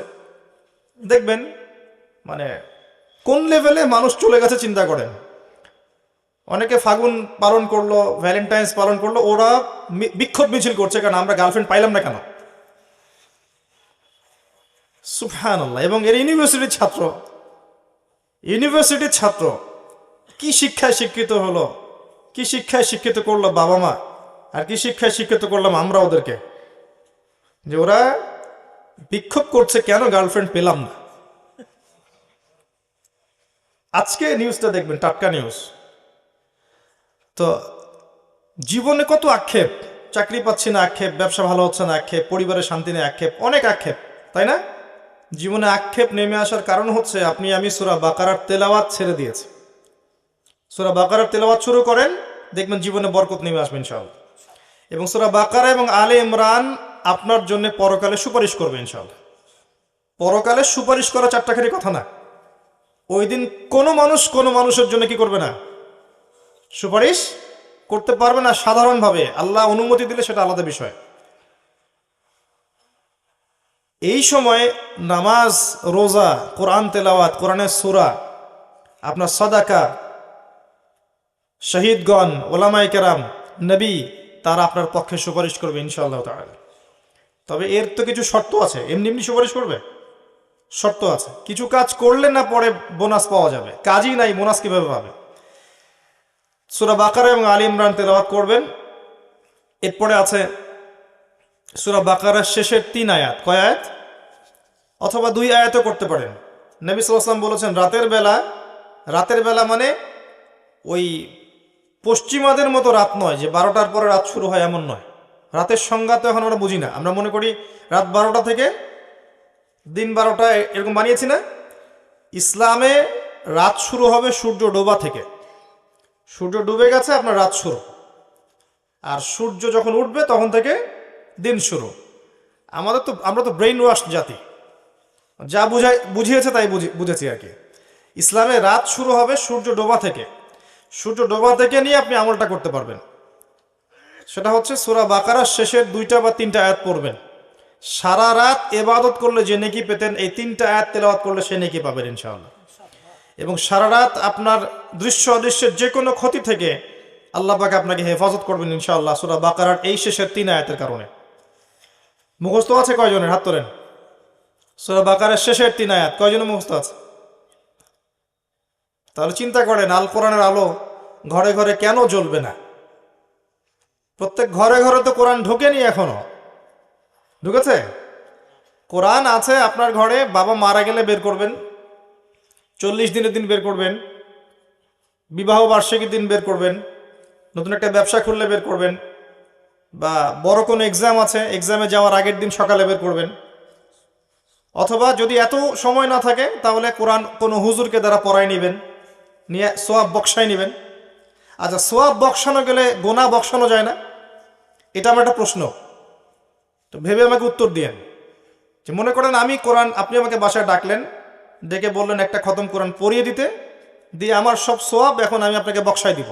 [SPEAKER 1] দেখবেন মানে কোন লেভেলে মানুষ চলে গেছে চিন্তা করেন। অনেকে ফাগুন পালন করলো, ভ্যালেন্টাইন্স পালন করলো, ওরা বিক্ষোভ মিছিল করছে কারণ আমরা গার্লফ্রেন্ড পাইলাম না কেন। সুবহানাল্লাহ। এবং এর ইউনিভার্সিটির ছাত্র কি শিক্ষায় শিক্ষিত হলো, কি শিক্ষায় শিক্ষিত করলো বাবা মা, আর কি শিক্ষায় শিক্ষিত করলাম আমরা ওদেরকে, যে ওরা বিক্ষোভ করছে কেন গার্লফ্রেন্ড পেলাম না। আজকে নিউজটা দেখবেন, টাটকা নিউজ। তো জীবনে কত আক্ষেপ, চাকরি পাচ্ছি না আক্ষেপ, ব্যবসা ভালো হচ্ছে না আক্ষেপ, পরিবারের শান্তি নেই আক্ষেপ, অনেক আক্ষেপ, তাই না? জীবনে আক্ষেপ নেমে আসার কারণ হচ্ছে আপনি আমি সূরা বাকারার তেলাওয়াত ছেড়ে দিয়েছি। সূরা বাকারার তেলাওয়াত শুরু করেন, দেখবেন জীবনে বরকত নেমে আসবে ইনশাআল্লাহ। এবং সূরা বাকারা এবং আলে ইমরান আপনার জন্য পরকালে সুপারিশ করবে ইনশাআল্লাহ। পরকালে সুপারিশ করা চারটাখানি কথা না। ওই দিন কোনো মানুষের জন্য কি করবে না? সুপারিশ করতে পারবে না। সাধারণভাবে আল্লাহ অনুমতি দিলে সেটা আলাদা বিষয়। এই সময় নামাজ, রোজা, কোরআন তেলাওয়াত, কোরআনের সূরা, আপনার সাদাকা, শহীদগণ, ওলামায়ে কেরাম, নবী, তারা আপনার পক্ষে সুপারিশ করবে ইনশাআল্লাহ তাআলা। তবে এর তো কিছু শর্ত আছে। এমনি এমনি সুপারিশ করবে? শর্ত আছে। কিছু কাজ করলে না পরে বোনাস পাওয়া যাবে, কাজই নাই বোনাস কিভাবে পাবে? সূরা বাকারা এবং আলে ইমরান তেলাওয়াত করবেন। এরপরে আছে সূরা বাকারার শেষের 3 আয়াত। কয় আয়াত? অথবা 2 আয়াতও করতে পারেন। নবী সাল্লাল্লাহু আলাইহি ওয়াসাল্লাম বলেছেন রাতের বেলা মানে ওই পশ্চিমাদের মতো রাত নয়, যে 12টার পরে রাত শুরু হয় এমন নয়। রাতের সংজ্ঞা তো এখন আমরা বুঝি না। আমরা মনে করি রাত 12টা থেকে দিন 12টা, এরকম বানিয়েছি না? ইসলামে রাত শুরু হবে সূর্য ডোবা থেকে। সূর্য ডুবে গেছে, আপনার রাত শুরু। আর সূর্য যখন উঠবে তখন থেকে দিন শুরু। আমরা তো ব্রেইন ওয়াশ জাতি, যা বুঝিয়েছে তাই বুঝেছি আর কি। ইসলামে রাত শুরু হবে সূর্য ডোবা থেকে। সূর্য ডোবা থেকে নিয়ে আপনি আমলটা করতে পারবেন। সেটা হচ্ছে সূরা বাকারার শেষের 2টা বা 3টা আয়াত পড়বেন। সারা রাত ইবাদত করলে যে নেকি পেতেন, এই 3টা আয়াত তেলাওয়াত করলে সে নেকি পাবেন ইনশাআল্লাহ। এবং সারা রাত আপনার দৃশ্য অদৃশ্যের যে কোনো ক্ষতি থেকে আল্লাহ পাক আপনাকে হেফাজত করবেন ইনশাআল্লাহ, সূরা বাকারার এই শেষের 3 আয়াতের কারণে। মুখস্থ আছে কয়জনের? হাত তোলেন। সূরা বাকারার শেষের 3 আয়াত কয়জনের মুখস্থ আছে? তাহলে চিন্তা করেন, আল কোরআনের আলো ঘরে ঘরে কেন জ্বলবে না? প্রত্যেক ঘরে ঘরে তো কোরআন ঢোকেনি এখনো। ঢুকেছে? কোরআন আছে আপনার ঘরে। বাবা মারা গেলে বের করবেন, 40 দিনের দিন বের করবেন, বিবাহ বার্ষিকীর দিন বের করবেন, নতুন একটা ব্যবসা খুললে বের করবেন, বা বড় কোনো এক্সাম আছে, এক্সামে যাওয়ার আগের দিন সকালে বের করবেন। অথবা যদি এত সময় না থাকে তাহলে কোরআন কোনো হুজুরকে দ্বারা পড়ায় নেবেন, নিয়ে সোয়াব বক্সায় নেবেন। আচ্ছা, সোয়াব বক্সানো গেলে গোনা বক্সানো যায় না? এটা আমার একটা প্রশ্ন, তো ভেবে আমাকে উত্তর দিয়েন। যে মনে করেন আমি কোরআন, আপনি আমাকে বাসায় ডাকলেন, ডেকে বললেন একটা খতম কোরআন পড়িয়ে দিতে, দিয়ে আমার সব সোয়াব এখন আমি আপনাকে বক্সায় দিব।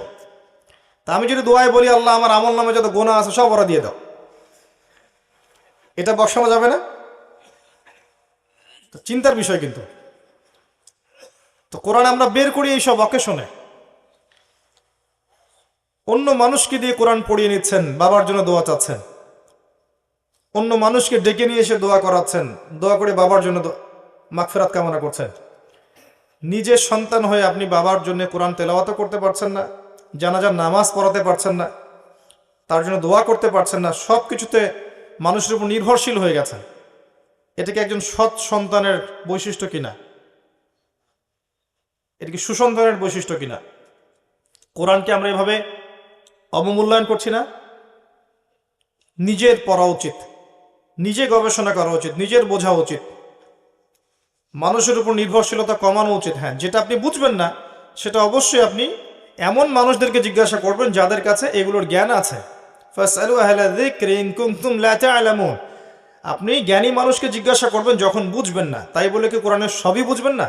[SPEAKER 1] তা আমি যদি দোয়ায় বলি আল্লাহ আমার আমল নামে যত গোনা আছে সব ওরা দিয়ে দাও, এটা বক্সানো যাবে না? তো চিন্তার বিষয়। কিন্তু তো কোরআন আমরা বের করি এইসব অকেশনে। অন্য মানুষকে দিয়ে কোরআন পড়িয়ে নিচ্ছেন, বাবার জন্য দোয়া চাচ্ছেন, অন্য মানুষকে ডেকে নিয়ে এসে দোয়া করাচ্ছেন, দোয়া করে বাবার জন্য মাগফিরাত কামনা করছেন। নিজের সন্তান হয়ে আপনি বাবার জন্য কোরআন তেলাওয়াতও করতে পারছেন না, জানাজার নামাজ পড়াতে পারছেন না, তার জন্য দোয়া করতে পারছেন না, সব কিছুতে মানুষের উপর নির্ভরশীল হয়ে গেছেন। এটা কি একজন সৎ সন্তানের বৈশিষ্ট্য কিনা? এটা কি সুসন্তানের বৈশিষ্ট্য কিনা? কোরআনকে আমরা এভাবে অবমূল্যায়ন করছি না? নিজের পড়া উচিত, নিজে গবেষণা করা উচিত, নিজের বোঝা উচিত, মানুষের উপর নির্ভরশীলতা কমানো উচিত। হ্যাঁ, যেটা আপনি বুঝবেন না সেটা অবশ্যই আপনি এমন মানুষদেরকে জিজ্ঞাসা করবেন যাদের কাছে এগুলোর জ্ঞান আছে। ফাসআলু আহলা যিকরি ইন কুনতুম লা তা'লামুন। আপনি জ্ঞানী মানুষকে জিজ্ঞাসা করবেন যখন বুঝবেন না। তাই বলে কি কোরআনের সবই বুঝবেন না?